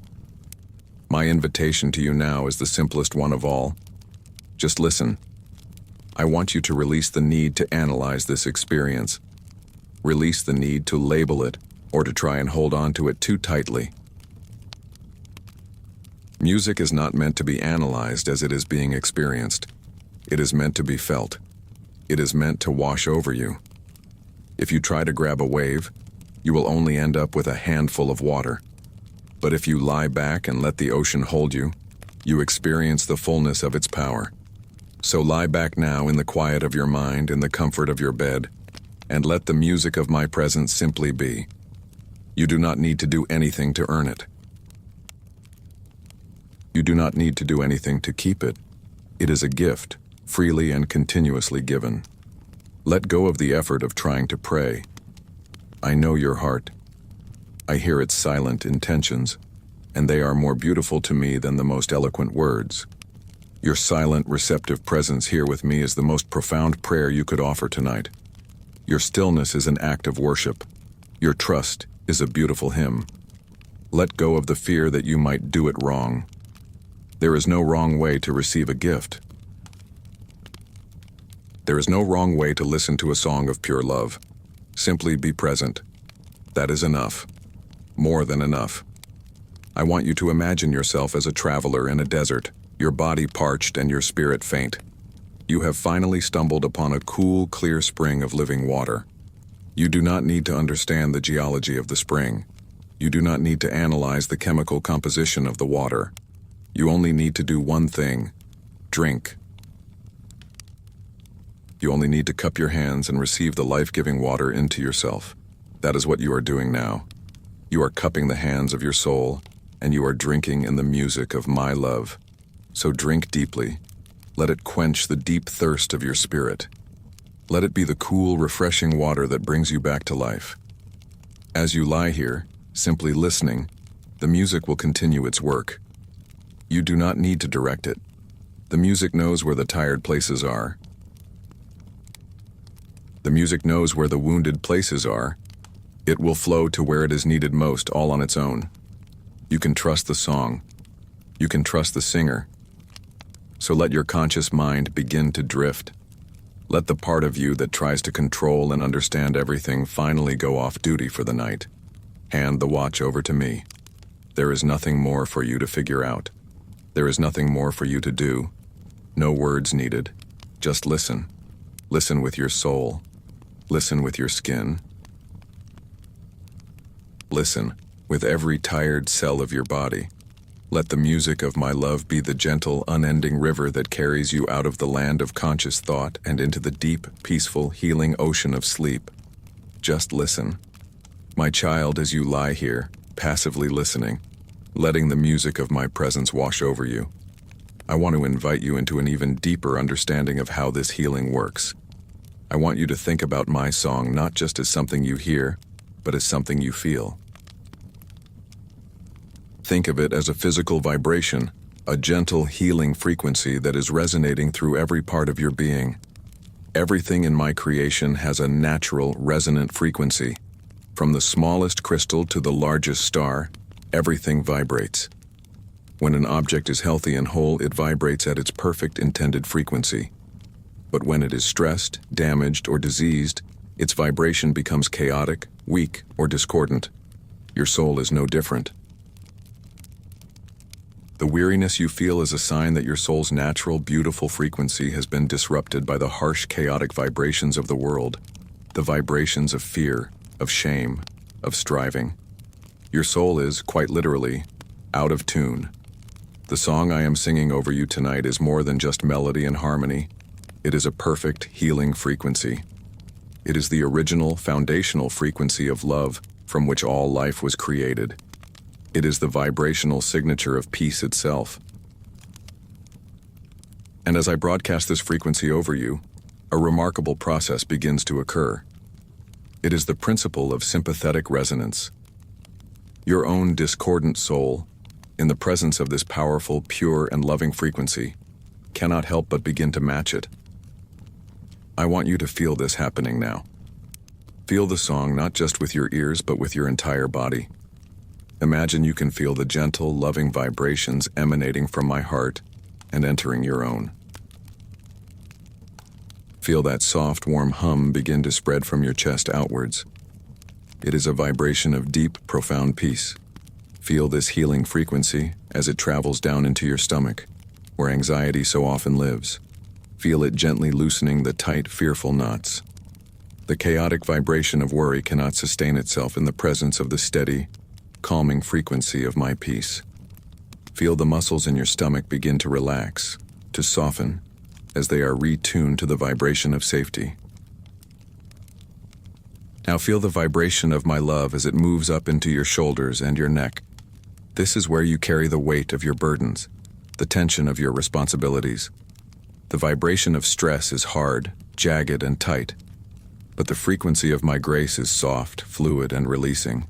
My invitation to you now is the simplest one of all. Just listen. I want you to release the need to analyze this experience. Release the need to label it or to try and hold on to it too tightly. Music is not meant to be analyzed as it is being experienced. It is meant to be felt. It is meant to wash over you. If you try to grab a wave, you will only end up with a handful of water. But if you lie back and let the ocean hold you, you experience the fullness of its power. So lie back now in the quiet of your mind, in the comfort of your bed, and let the music of my presence simply be. You do not need to do anything to earn it. You do not need to do anything to keep it. It is a gift, freely and continuously given. Let go of the effort of trying to pray. I know your heart. I hear its silent intentions, and they are more beautiful to me than the most eloquent words. Your silent, receptive presence here with me is the most profound prayer you could offer tonight. Your stillness is an act of worship. Your trust is a beautiful hymn. Let go of the fear that you might do it wrong. There is no wrong way to receive a gift. There is no wrong way to listen to a song of pure love. Simply be present. That is enough. More than enough. I want you to imagine yourself as a traveler in a desert, your body parched and your spirit faint. You have finally stumbled upon a cool, clear spring of living water. You do not need to understand the geology of the spring. You do not need to analyze the chemical composition of the water. You only need to do one thing: drink. You only need to cup your hands and receive the life-giving water into yourself. That is what you are doing now. You are cupping the hands of your soul, and you are drinking in the music of my love. So drink deeply. Let it quench the deep thirst of your spirit. Let it be the cool, refreshing water that brings you back to life. As you lie here, simply listening, the music will continue its work. You do not need to direct it. The music knows where the tired places are. The music knows where the wounded places are. It will flow to where it is needed most, all on its own. You can trust the song. You can trust the singer. So let your conscious mind begin to drift. Let the part of you that tries to control and understand everything finally go off duty for the night. Hand the watch over to me. There is nothing more for you to figure out. There is nothing more for you to do. No words needed. Just listen. Listen with your soul. Listen with your skin. Listen with every tired cell of your body. Let the music of my love be the gentle, unending river that carries you out of the land of conscious thought and into the deep, peaceful, healing ocean of sleep. Just listen. My child, as you lie here, passively listening, letting the music of my presence wash over you. I want to invite you into an even deeper understanding of how this healing works. I want you to think about my song not just as something you hear, but as something you feel. Think of it as a physical vibration, a gentle, healing frequency that is resonating through every part of your being. Everything in my creation has a natural, resonant frequency. From the smallest crystal to the largest star, everything vibrates. When an object is healthy and whole, it vibrates at its perfect intended frequency. But when it is stressed, damaged, or diseased, its vibration becomes chaotic, weak, or discordant. Your soul is no different. The weariness you feel is a sign that your soul's natural, beautiful frequency has been disrupted by the harsh, chaotic vibrations of the world, the vibrations of fear, of shame, of striving. Your soul is, quite literally, out of tune. The song I am singing over you tonight is more than just melody and harmony. It is a perfect, healing frequency. It is the original, foundational frequency of love from which all life was created. It is the vibrational signature of peace itself. And as I broadcast this frequency over you, a remarkable process begins to occur. It is the principle of sympathetic resonance. Your own discordant soul, in the presence of this powerful, pure, and loving frequency, cannot help but begin to match it. I want you to feel this happening now. Feel the song not just with your ears, but with your entire body. Imagine you can feel the gentle, loving vibrations emanating from my heart and entering your own. Feel that soft, warm hum begin to spread from your chest outwards. It is a vibration of deep, profound peace. Feel this healing frequency as it travels down into your stomach, where anxiety so often lives. Feel it gently loosening the tight, fearful knots. The chaotic vibration of worry cannot sustain itself in the presence of the steady, calming frequency of my peace. Feel the muscles in your stomach begin to relax, to soften, as they are retuned to the vibration of safety. Now feel the vibration of my love as it moves up into your shoulders and your neck. This is where you carry the weight of your burdens, the tension of your responsibilities. The vibration of stress is hard, jagged, and tight, but the frequency of my grace is soft, fluid, and releasing.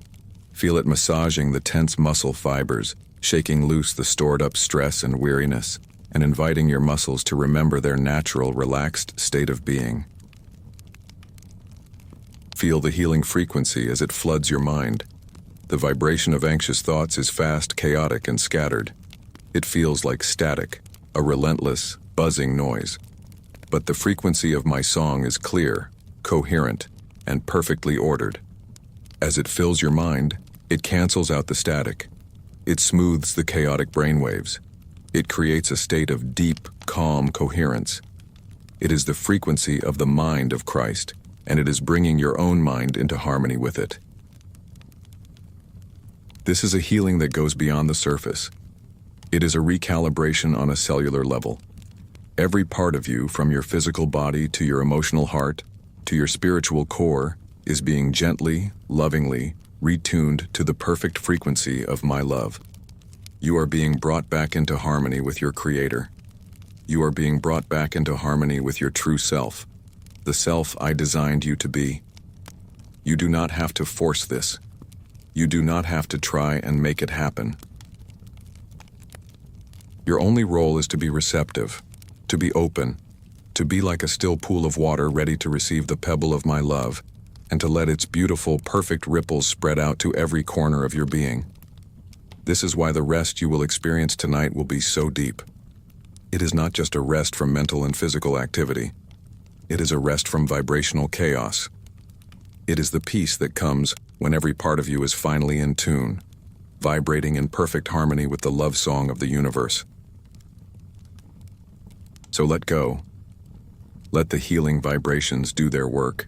Feel it massaging the tense muscle fibers, shaking loose the stored-up stress and weariness, and inviting your muscles to remember their natural, relaxed state of being. Feel the healing frequency as it floods your mind. The vibration of anxious thoughts is fast, chaotic, and scattered. It feels like static, a relentless, buzzing noise. But the frequency of my song is clear, coherent, and perfectly ordered. As it fills your mind, it cancels out the static. It smooths the chaotic brainwaves. It creates a state of deep, calm coherence. It is the frequency of the mind of Christ, and it is bringing your own mind into harmony with it. This is a healing that goes beyond the surface. It is a recalibration on a cellular level. Every part of you, from your physical body to your emotional heart to your spiritual core, is being gently, lovingly retuned to the perfect frequency of my love. You are being brought back into harmony with your Creator. You are being brought back into harmony with your true self, the self I designed you to be. You do not have to force this. You do not have to try and make it happen. Your only role is to be receptive, to be open, to be like a still pool of water ready to receive the pebble of my love, and to let its beautiful, perfect ripples spread out to every corner of your being. This is why the rest you will experience tonight will be so deep. It is not just a rest from mental and physical activity. It is a rest from vibrational chaos. It is the peace that comes when every part of you is finally in tune, vibrating in perfect harmony with the love song of the universe. So let go. Let the healing vibrations do their work.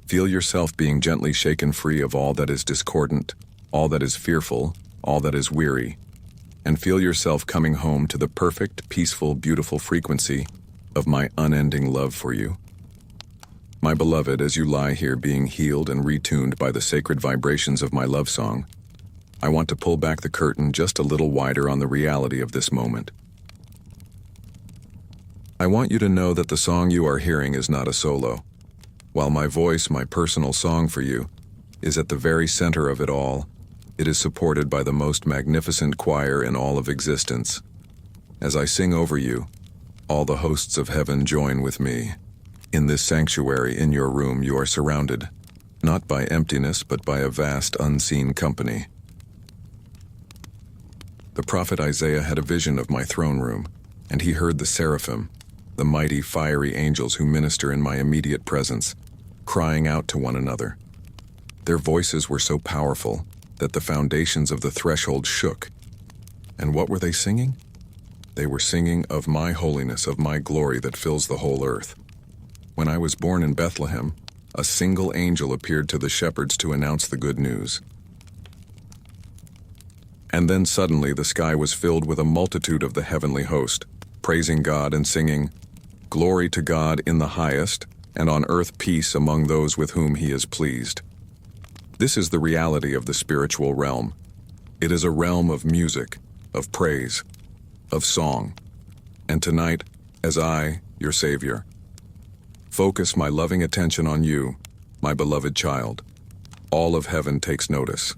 Feel yourself being gently shaken free of all that is discordant, all that is fearful, all that is weary, and feel yourself coming home to the perfect, peaceful, beautiful frequency of my unending love for you. My beloved, as you lie here being healed and retuned by the sacred vibrations of my love song, I want to pull back the curtain just a little wider on the reality of this moment. I want you to know that the song you are hearing is not a solo. While my voice, my personal song for you, is at the very center of it all, it is supported by the most magnificent choir in all of existence. As I sing over you, all the hosts of heaven join with me. In this sanctuary in your room you are surrounded, not by emptiness but by a vast unseen company. The prophet Isaiah had a vision of my throne room, and he heard the seraphim, the mighty fiery angels who minister in my immediate presence, crying out to one another. Their voices were so powerful that the foundations of the threshold shook. And what were they singing? They were singing of my holiness, of my glory that fills the whole earth. When I was born in Bethlehem, a single angel appeared to the shepherds to announce the good news. And then suddenly the sky was filled with a multitude of the heavenly host, praising God and singing, "Glory to God in the highest, and on earth peace among those with whom he is pleased." This is the reality of the spiritual realm. It is a realm of music, of praise, of song. And tonight, as I, your Savior, focus my loving attention on you, my beloved child. All of heaven takes notice.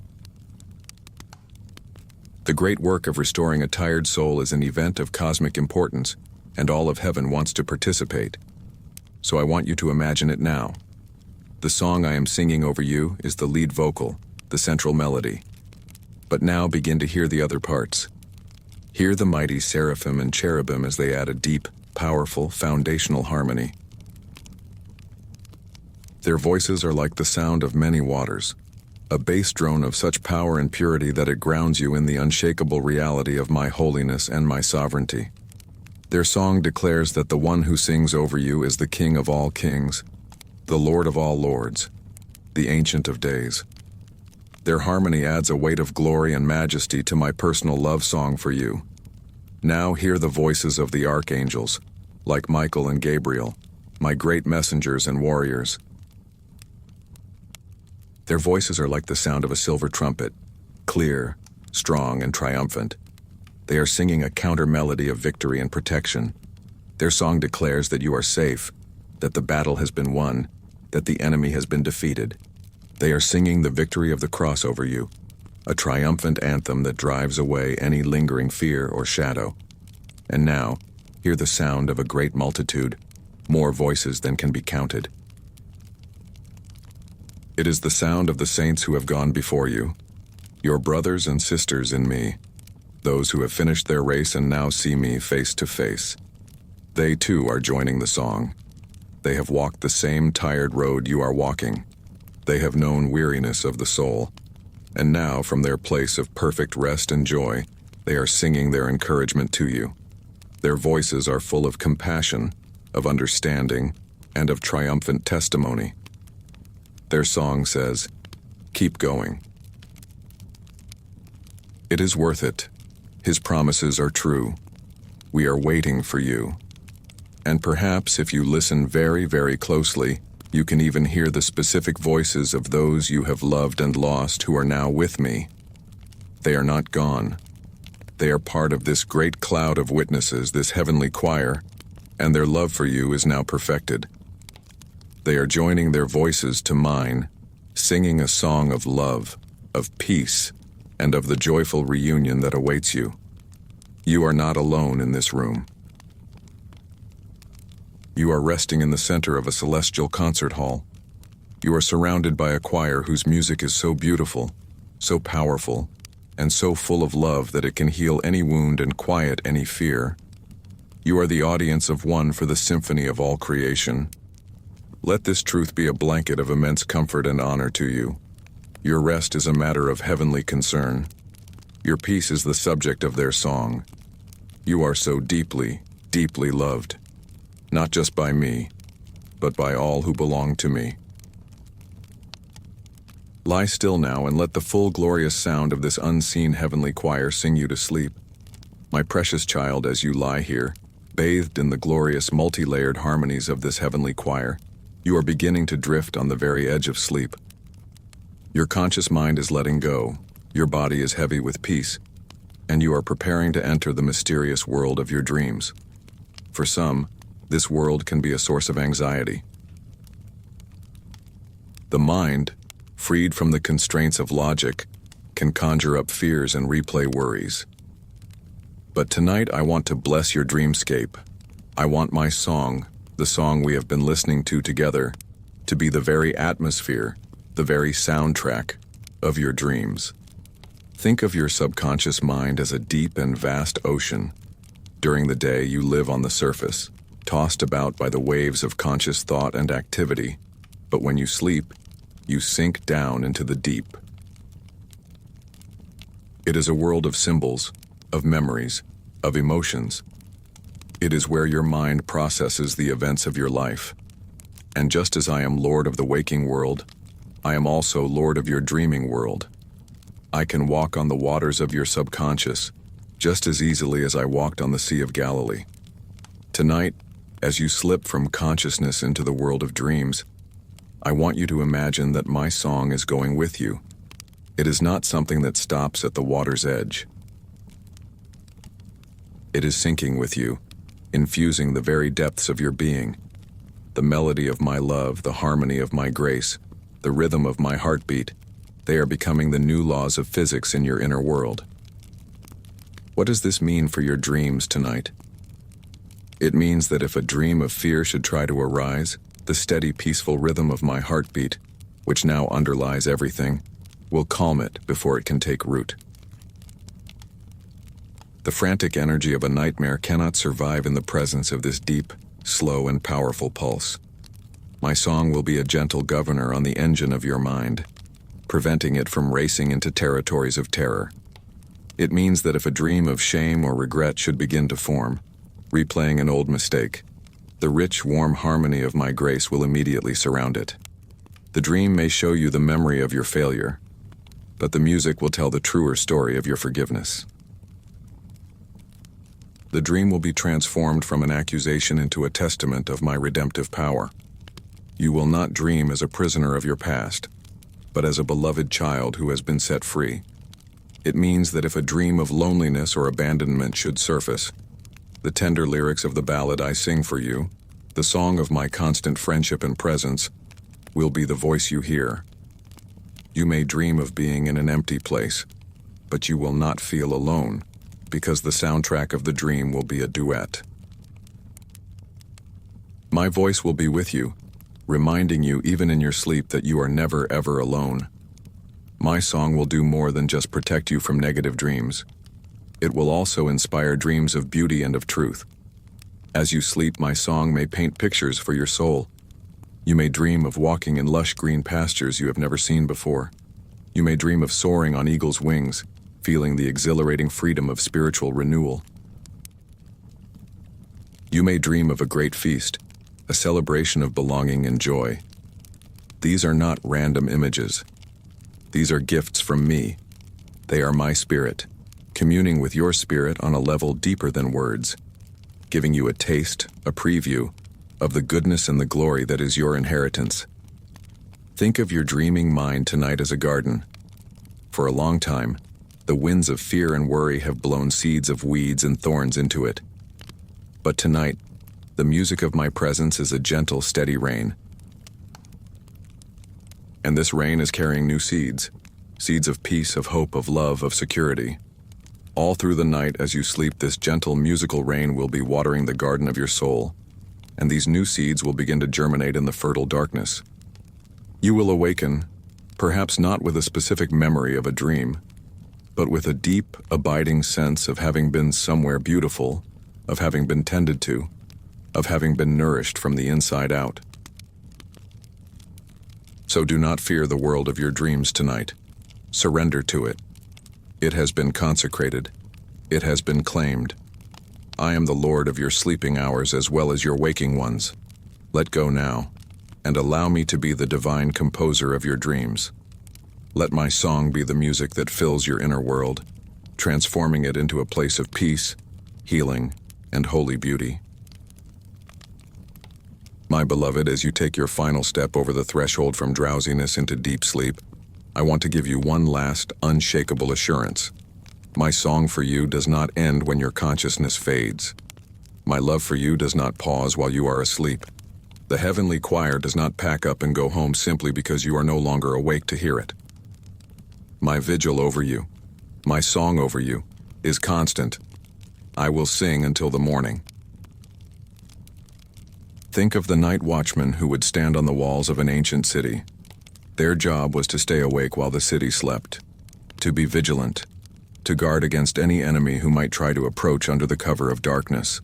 The great work of restoring a tired soul is an event of cosmic importance, and all of heaven wants to participate. So I want you to imagine it now. The song I am singing over you is the lead vocal, the central melody. But now begin to hear the other parts. Hear the mighty seraphim and cherubim as they add a deep, powerful, foundational harmony. Their voices are like the sound of many waters, a bass drone of such power and purity that it grounds you in the unshakable reality of my holiness and my sovereignty. Their song declares that the one who sings over you is the King of all kings, the Lord of all lords, the Ancient of Days. Their harmony adds a weight of glory and majesty to my personal love song for you. Now hear the voices of the archangels, like Michael and Gabriel, my great messengers and warriors. Their voices are like the sound of a silver trumpet, clear, strong, and triumphant. They are singing a counter-melody of victory and protection. Their song declares that you are safe, that the battle has been won, that the enemy has been defeated. They are singing the victory of the cross over you, a triumphant anthem that drives away any lingering fear or shadow. And now, hear the sound of a great multitude, more voices than can be counted. It is the sound of the saints who have gone before you, your brothers and sisters in me, those who have finished their race and now see me face to face. They too are joining the song. They have walked the same tired road you are walking. They have known weariness of the soul. And now, from their place of perfect rest and joy, they are singing their encouragement to you. Their voices are full of compassion, of understanding, and of triumphant testimony. Their song says, "Keep going. It is worth it. His promises are true. We are waiting for you." And perhaps if you listen very, very closely, you can even hear the specific voices of those you have loved and lost who are now with me. They are not gone. They are part of this great cloud of witnesses, this heavenly choir, and their love for you is now perfected. They are joining their voices to mine, singing a song of love, of peace, and of the joyful reunion that awaits you. You are not alone in this room. You are resting in the center of a celestial concert hall. You are surrounded by a choir whose music is so beautiful, so powerful, and so full of love that it can heal any wound and quiet any fear. You are the audience of one for the symphony of all creation. Let this truth be a blanket of immense comfort and honor to you. Your rest is a matter of heavenly concern. Your peace is the subject of their song. You are so deeply, deeply loved, not just by me, but by all who belong to me. Lie still now and let the full glorious sound of this unseen heavenly choir sing you to sleep. My precious child, as you lie here, bathed in the glorious multi-layered harmonies of this heavenly choir, you are beginning to drift on the very edge of sleep. Your conscious mind is letting go, your body is heavy with peace, and you are preparing to enter the mysterious world of your dreams. For some, this world can be a source of anxiety. The mind, freed from the constraints of logic, can conjure up fears and replay worries. But tonight I want to bless your dreamscape. I want my song, the song we have been listening to together, to be the very atmosphere, the very soundtrack of your dreams. Think of your subconscious mind as a deep and vast ocean. During the day, you live on the surface, tossed about by the waves of conscious thought and activity. But when you sleep, you sink down into the deep. It is a world of symbols, of memories, of emotions. It is where your mind processes the events of your life. And just as I am Lord of the waking world, I am also Lord of your dreaming world. I can walk on the waters of your subconscious just as easily as I walked on the Sea of Galilee. Tonight, as you slip from consciousness into the world of dreams, I want you to imagine that my song is going with you. It is not something that stops at the water's edge. It is sinking with you, infusing the very depths of your being. The melody of my love, the harmony of my grace, the rhythm of my heartbeat. They are becoming the new laws of physics in your inner world. What does this mean for your dreams tonight? It means that if a dream of fear should try to arise, the steady, peaceful rhythm of my heartbeat, which now underlies everything, will calm it before it can take root. The frantic energy of a nightmare cannot survive in the presence of this deep, slow, and powerful pulse. My song will be a gentle governor on the engine of your mind, preventing it from racing into territories of terror. It means that if a dream of shame or regret should begin to form, replaying an old mistake, the rich, warm harmony of my grace will immediately surround it. The dream may show you the memory of your failure, but the music will tell the truer story of your forgiveness. The dream will be transformed from an accusation into a testament of my redemptive power. You will not dream as a prisoner of your past, but as a beloved child who has been set free. It means that if a dream of loneliness or abandonment should surface, the tender lyrics of the ballad I sing for you, the song of my constant friendship and presence, will be the voice you hear. You may dream of being in an empty place, but you will not feel alone, because the soundtrack of the dream will be a duet. My voice will be with you, reminding you even in your sleep that you are never ever alone. My song will do more than just protect you from negative dreams. It will also inspire dreams of beauty and of truth. As you sleep, my song may paint pictures for your soul. You may dream of walking in lush green pastures you have never seen before. You may dream of soaring on eagle's wings, feeling the exhilarating freedom of spiritual renewal. You may dream of a great feast, a celebration of belonging and joy. These are not random images. These are gifts from me. They are my spirit, communing with your spirit on a level deeper than words, giving you a taste, a preview, of the goodness and the glory that is your inheritance. Think of your dreaming mind tonight as a garden. For a long time, the winds of fear and worry have blown seeds of weeds and thorns into it. But tonight, the music of my presence is a gentle, steady rain. And this rain is carrying new seeds, seeds of peace, of hope, of love, of security. All through the night as you sleep, this gentle musical rain will be watering the garden of your soul, and these new seeds will begin to germinate in the fertile darkness. You will awaken, perhaps not with a specific memory of a dream, but with a deep, abiding sense of having been somewhere beautiful, of having been tended to, of having been nourished from the inside out. So do not fear the world of your dreams tonight. Surrender to it. It has been consecrated. It has been claimed. I am the Lord of your sleeping hours as well as your waking ones. Let go now, and allow me to be the divine composer of your dreams. Let my song be the music that fills your inner world, transforming it into a place of peace, healing, and holy beauty. My beloved, as you take your final step over the threshold from drowsiness into deep sleep, I want to give you one last, unshakable assurance. My song for you does not end when your consciousness fades. My love for you does not pause while you are asleep. The heavenly choir does not pack up and go home simply because you are no longer awake to hear it. My vigil over you, my song over you, is constant. I will sing until the morning. Think of the night watchmen who would stand on the walls of an ancient city. Their job was to stay awake while the city slept, to be vigilant, to guard against any enemy who might try to approach under the cover of darkness.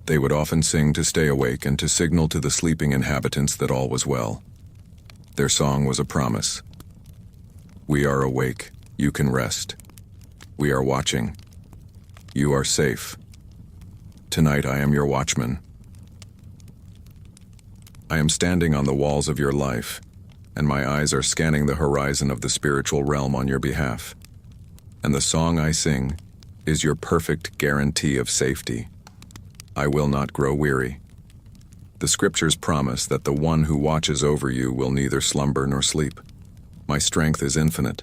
They would often sing to stay awake and to signal to the sleeping inhabitants that all was well. Their song was a promise. We are awake, you can rest. We are watching. You are safe. Tonight I am your watchman. I am standing on the walls of your life, and my eyes are scanning the horizon of the spiritual realm on your behalf. And the song I sing is your perfect guarantee of safety. I will not grow weary. The scriptures promise that the one who watches over you will neither slumber nor sleep. My strength is infinite.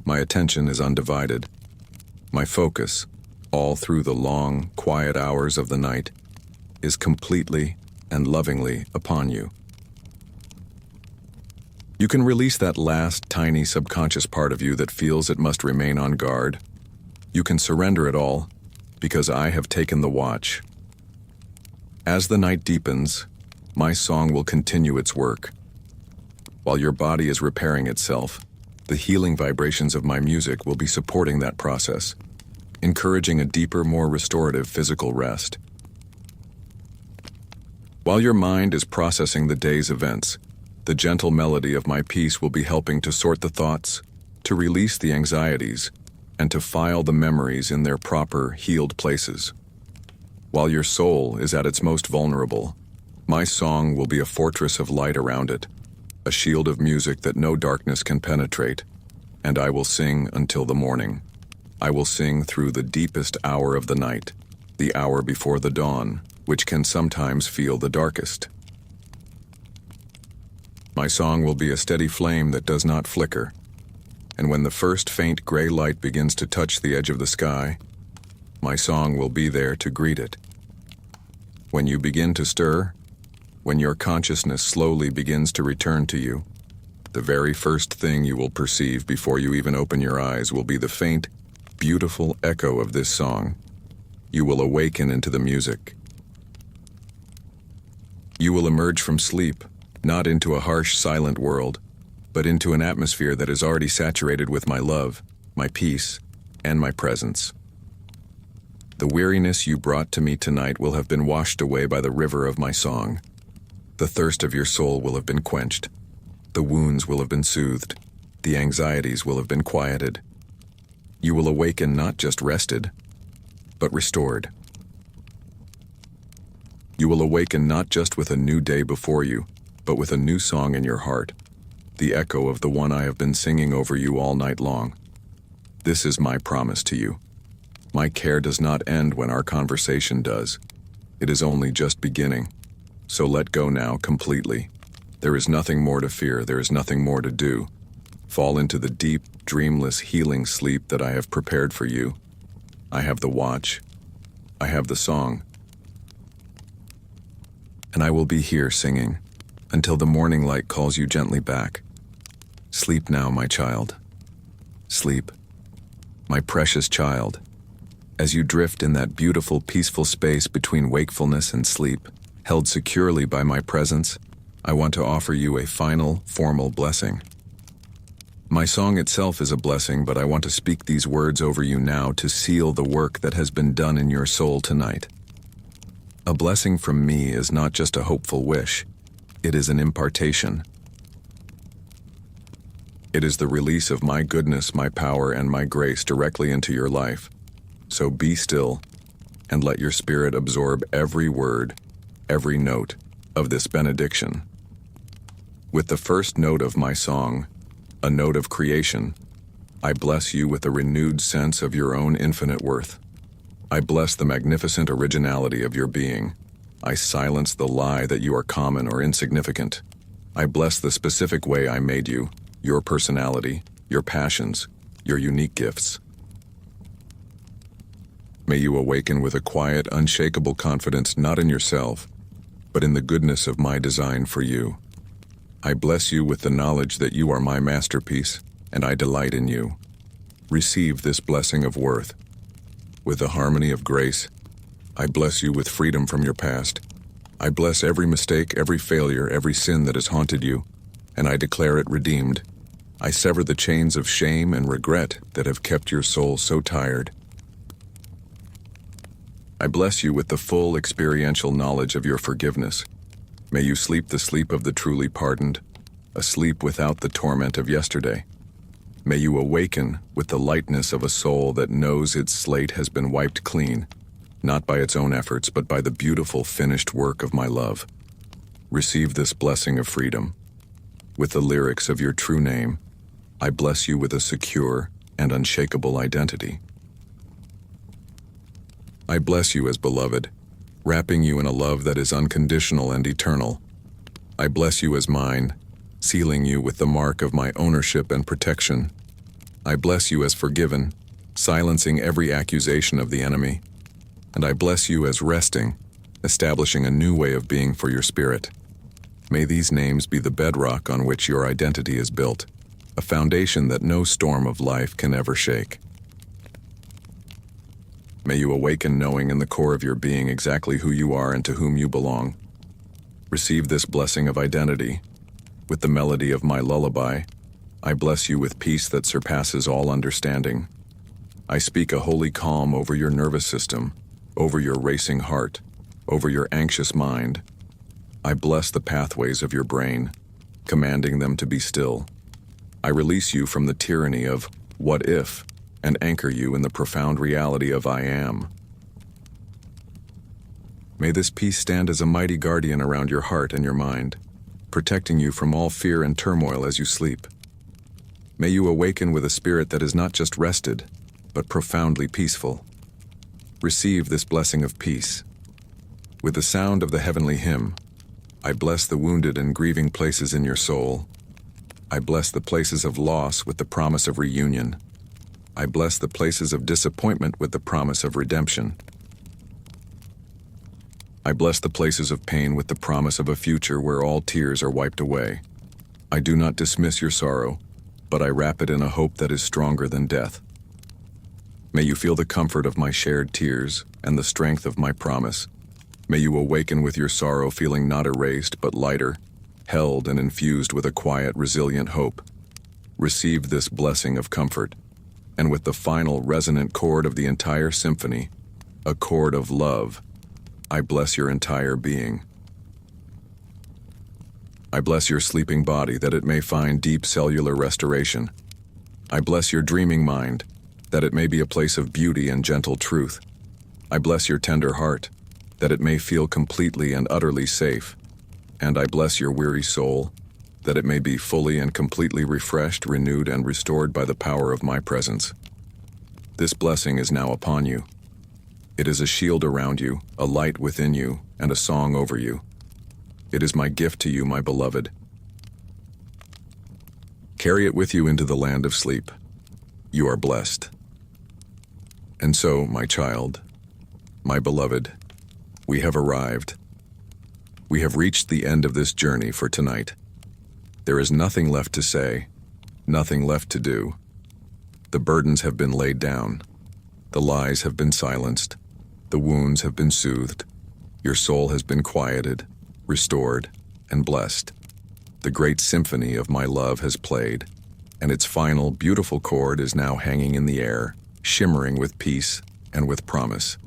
My attention is undivided. My focus, all through the long, quiet hours of the night, is completely and lovingly upon you. You can release that last, tiny subconscious part of you that feels it must remain on guard. You can surrender it all, because I have taken the watch. As the night deepens, my song will continue its work. While your body is repairing itself, the healing vibrations of my music will be supporting that process, encouraging a deeper, more restorative physical rest. While your mind is processing the day's events, the gentle melody of my piece will be helping to sort the thoughts, to release the anxieties, and to file the memories in their proper, healed places. While your soul is at its most vulnerable, my song will be a fortress of light around it, a shield of music that no darkness can penetrate, and I will sing until the morning. I will sing through the deepest hour of the night, the hour before the dawn, which can sometimes feel the darkest. My song will be a steady flame that does not flicker, and when the first faint gray light begins to touch the edge of the sky, my song will be there to greet it. When you begin to stir, when your consciousness slowly begins to return to you, the very first thing you will perceive before you even open your eyes will be the faint, beautiful echo of this song. You will awaken into the music. You will emerge from sleep, not into a harsh, silent world, but into an atmosphere that is already saturated with my love, my peace, and my presence. The weariness you brought to me tonight will have been washed away by the river of my song. The thirst of your soul will have been quenched. The wounds will have been soothed. The anxieties will have been quieted. You will awaken not just rested, but restored. You will awaken not just with a new day before you, but with a new song in your heart, the echo of the one I have been singing over you all night long. This is my promise to you. My care does not end when our conversation does. It is only just beginning. So let go now completely. There is nothing more to fear, there is nothing more to do. Fall into the deep, dreamless, healing sleep that I have prepared for you. I have the watch. I have the song. And I will be here singing until the morning light calls you gently back. Sleep now, my child. Sleep, my precious child. As you drift in that beautiful, peaceful space between wakefulness and sleep, held securely by my presence, I want to offer you a final, formal blessing. My song itself is a blessing, but I want to speak these words over you now to seal the work that has been done in your soul tonight. A blessing from me is not just a hopeful wish. It is an impartation. It is the release of my goodness, my power, and my grace directly into your life. So be still and let your spirit absorb every word, every note of this benediction. With the first note of my song, a note of creation, I bless you with a renewed sense of your own infinite worth. I bless the magnificent originality of your being. I silence the lie that you are common or insignificant. I bless the specific way I made you, your personality, your passions, your unique gifts. May you awaken with a quiet, unshakable confidence not in yourself, but in the goodness of my design for you. I bless you with the knowledge that you are my masterpiece, and I delight in you. Receive this blessing of worth. With the harmony of grace, I bless you with freedom from your past. I bless every mistake, every failure, every sin that has haunted you, and I declare it redeemed. I sever the chains of shame and regret that have kept your soul so tired. I bless you with the full experiential knowledge of your forgiveness. May you sleep the sleep of the truly pardoned, a sleep without the torment of yesterday. May you awaken with the lightness of a soul that knows its slate has been wiped clean, not by its own efforts, but by the beautiful finished work of my love. Receive this blessing of freedom. With the lyrics of your true name, I bless you with a secure and unshakable identity. I bless you as beloved, wrapping you in a love that is unconditional and eternal. I bless you as mine, sealing you with the mark of my ownership and protection. I bless you as forgiven, silencing every accusation of the enemy. And I bless you as resting, establishing a new way of being for your spirit. May these names be the bedrock on which your identity is built, a foundation that no storm of life can ever shake. May you awaken knowing in the core of your being exactly who you are and to whom you belong. Receive this blessing of identity. With the melody of my lullaby, I bless you with peace that surpasses all understanding. I speak a holy calm over your nervous system, over your racing heart, over your anxious mind. I bless the pathways of your brain, commanding them to be still. I release you from the tyranny of what if and anchor you in the profound reality of I am. May this peace stand as a mighty guardian around your heart and your mind, protecting you from all fear and turmoil as you sleep. May you awaken with a spirit that is not just rested, but profoundly peaceful. Receive this blessing of peace. With the sound of the heavenly hymn, I bless the wounded and grieving places in your soul. I bless the places of loss with the promise of reunion. I bless the places of disappointment with the promise of redemption. I bless the places of pain with the promise of a future where all tears are wiped away. I do not dismiss your sorrow, but I wrap it in a hope that is stronger than death. May you feel the comfort of my shared tears and the strength of my promise. May you awaken with your sorrow feeling not erased but lighter, held and infused with a quiet, resilient hope. Receive this blessing of comfort, and with the final resonant chord of the entire symphony, a chord of love, I bless your entire being. I bless your sleeping body that it may find deep cellular restoration. I bless your dreaming mind, that it may be a place of beauty and gentle truth. I bless your tender heart, that it may feel completely and utterly safe. And I bless your weary soul, that it may be fully and completely refreshed, renewed, and restored by the power of my presence. This blessing is now upon you. It is a shield around you, a light within you, and a song over you. It is my gift to you, my beloved. Carry it with you into the land of sleep. You are blessed. And so, my child, my beloved, we have arrived. We have reached the end of this journey for tonight. There is nothing left to say, nothing left to do. The burdens have been laid down. The lies have been silenced. The wounds have been soothed. Your soul has been quieted, restored, and blessed. The great symphony of my love has played, and its final beautiful chord is now hanging in the air, shimmering with peace and with promise.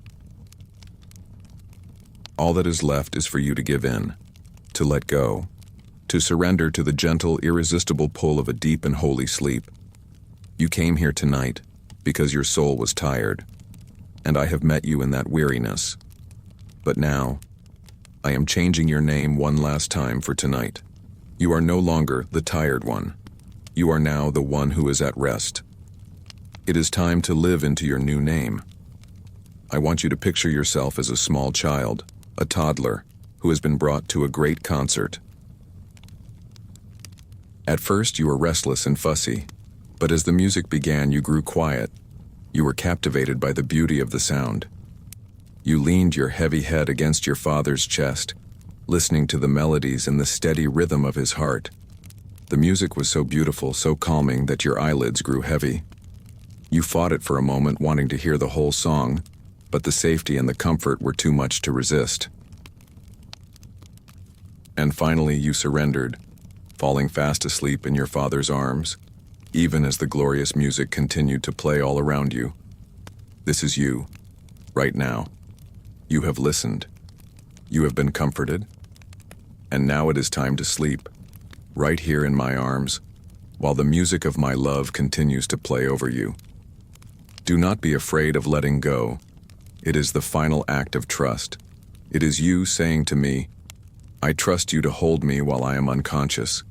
All that is left is for you to give in, to let go, to surrender to the gentle, irresistible pull of a deep and holy sleep. You came here tonight because your soul was tired, and I have met you in that weariness. But now, I am changing your name one last time for tonight. You are no longer the tired one. You are now the one who is at rest. It is time to live into your new name. I want you to picture yourself as a small child, a toddler, who has been brought to a great concert. At first you were restless and fussy, but as the music began you grew quiet. You were captivated by the beauty of the sound. You leaned your heavy head against your father's chest, listening to the melodies and the steady rhythm of his heart. The music was so beautiful, so calming that your eyelids grew heavy. You fought it for a moment, wanting to hear the whole song, but the safety and the comfort were too much to resist. And finally you surrendered, falling fast asleep in your father's arms, even as the glorious music continued to play all around you. This is you, right now. You have listened. You have been comforted. And now it is time to sleep, right here in my arms, while the music of my love continues to play over you. Do not be afraid of letting go. It is the final act of trust. It is you saying to me, I trust you to hold me while I am unconscious.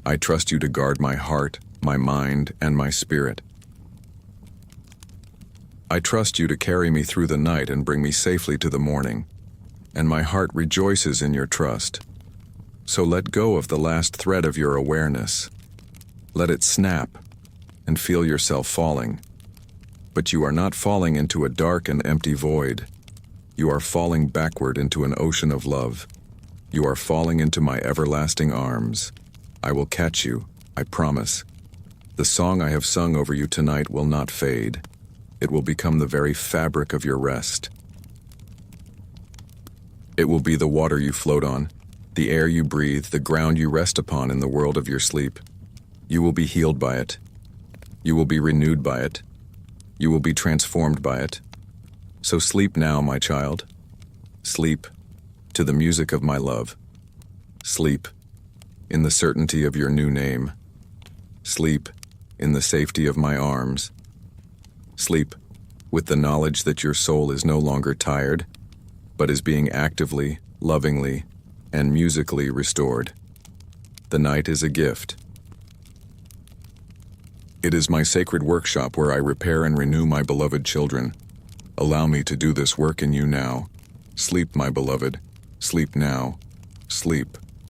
I trust you to guard my heart, my mind, and my spirit. I trust you to carry me through the night and bring me safely to the morning, and my heart rejoices in your trust. So let go of the last thread of your awareness. Let it snap and feel yourself falling. But you are not falling into a dark and empty void. You are falling backward into an ocean of love. You are falling into my everlasting arms. I will catch you, I promise. The song I have sung over you tonight will not fade. It will become the very fabric of your rest. It will be the water you float on, the air you breathe, the ground you rest upon in the world of your sleep. You will be healed by it. You will be renewed by it. You will be transformed by it. So sleep now, my child. Sleep to the music of my love. Sleep in the certainty of your new name. Sleep in the safety of my arms. Sleep with the knowledge that your soul is no longer tired, but is being actively, lovingly, and musically restored. The night is a gift. It is my sacred workshop where I repair and renew my beloved children. Allow me to do this work in you now. Sleep, my beloved. Sleep now. Sleep.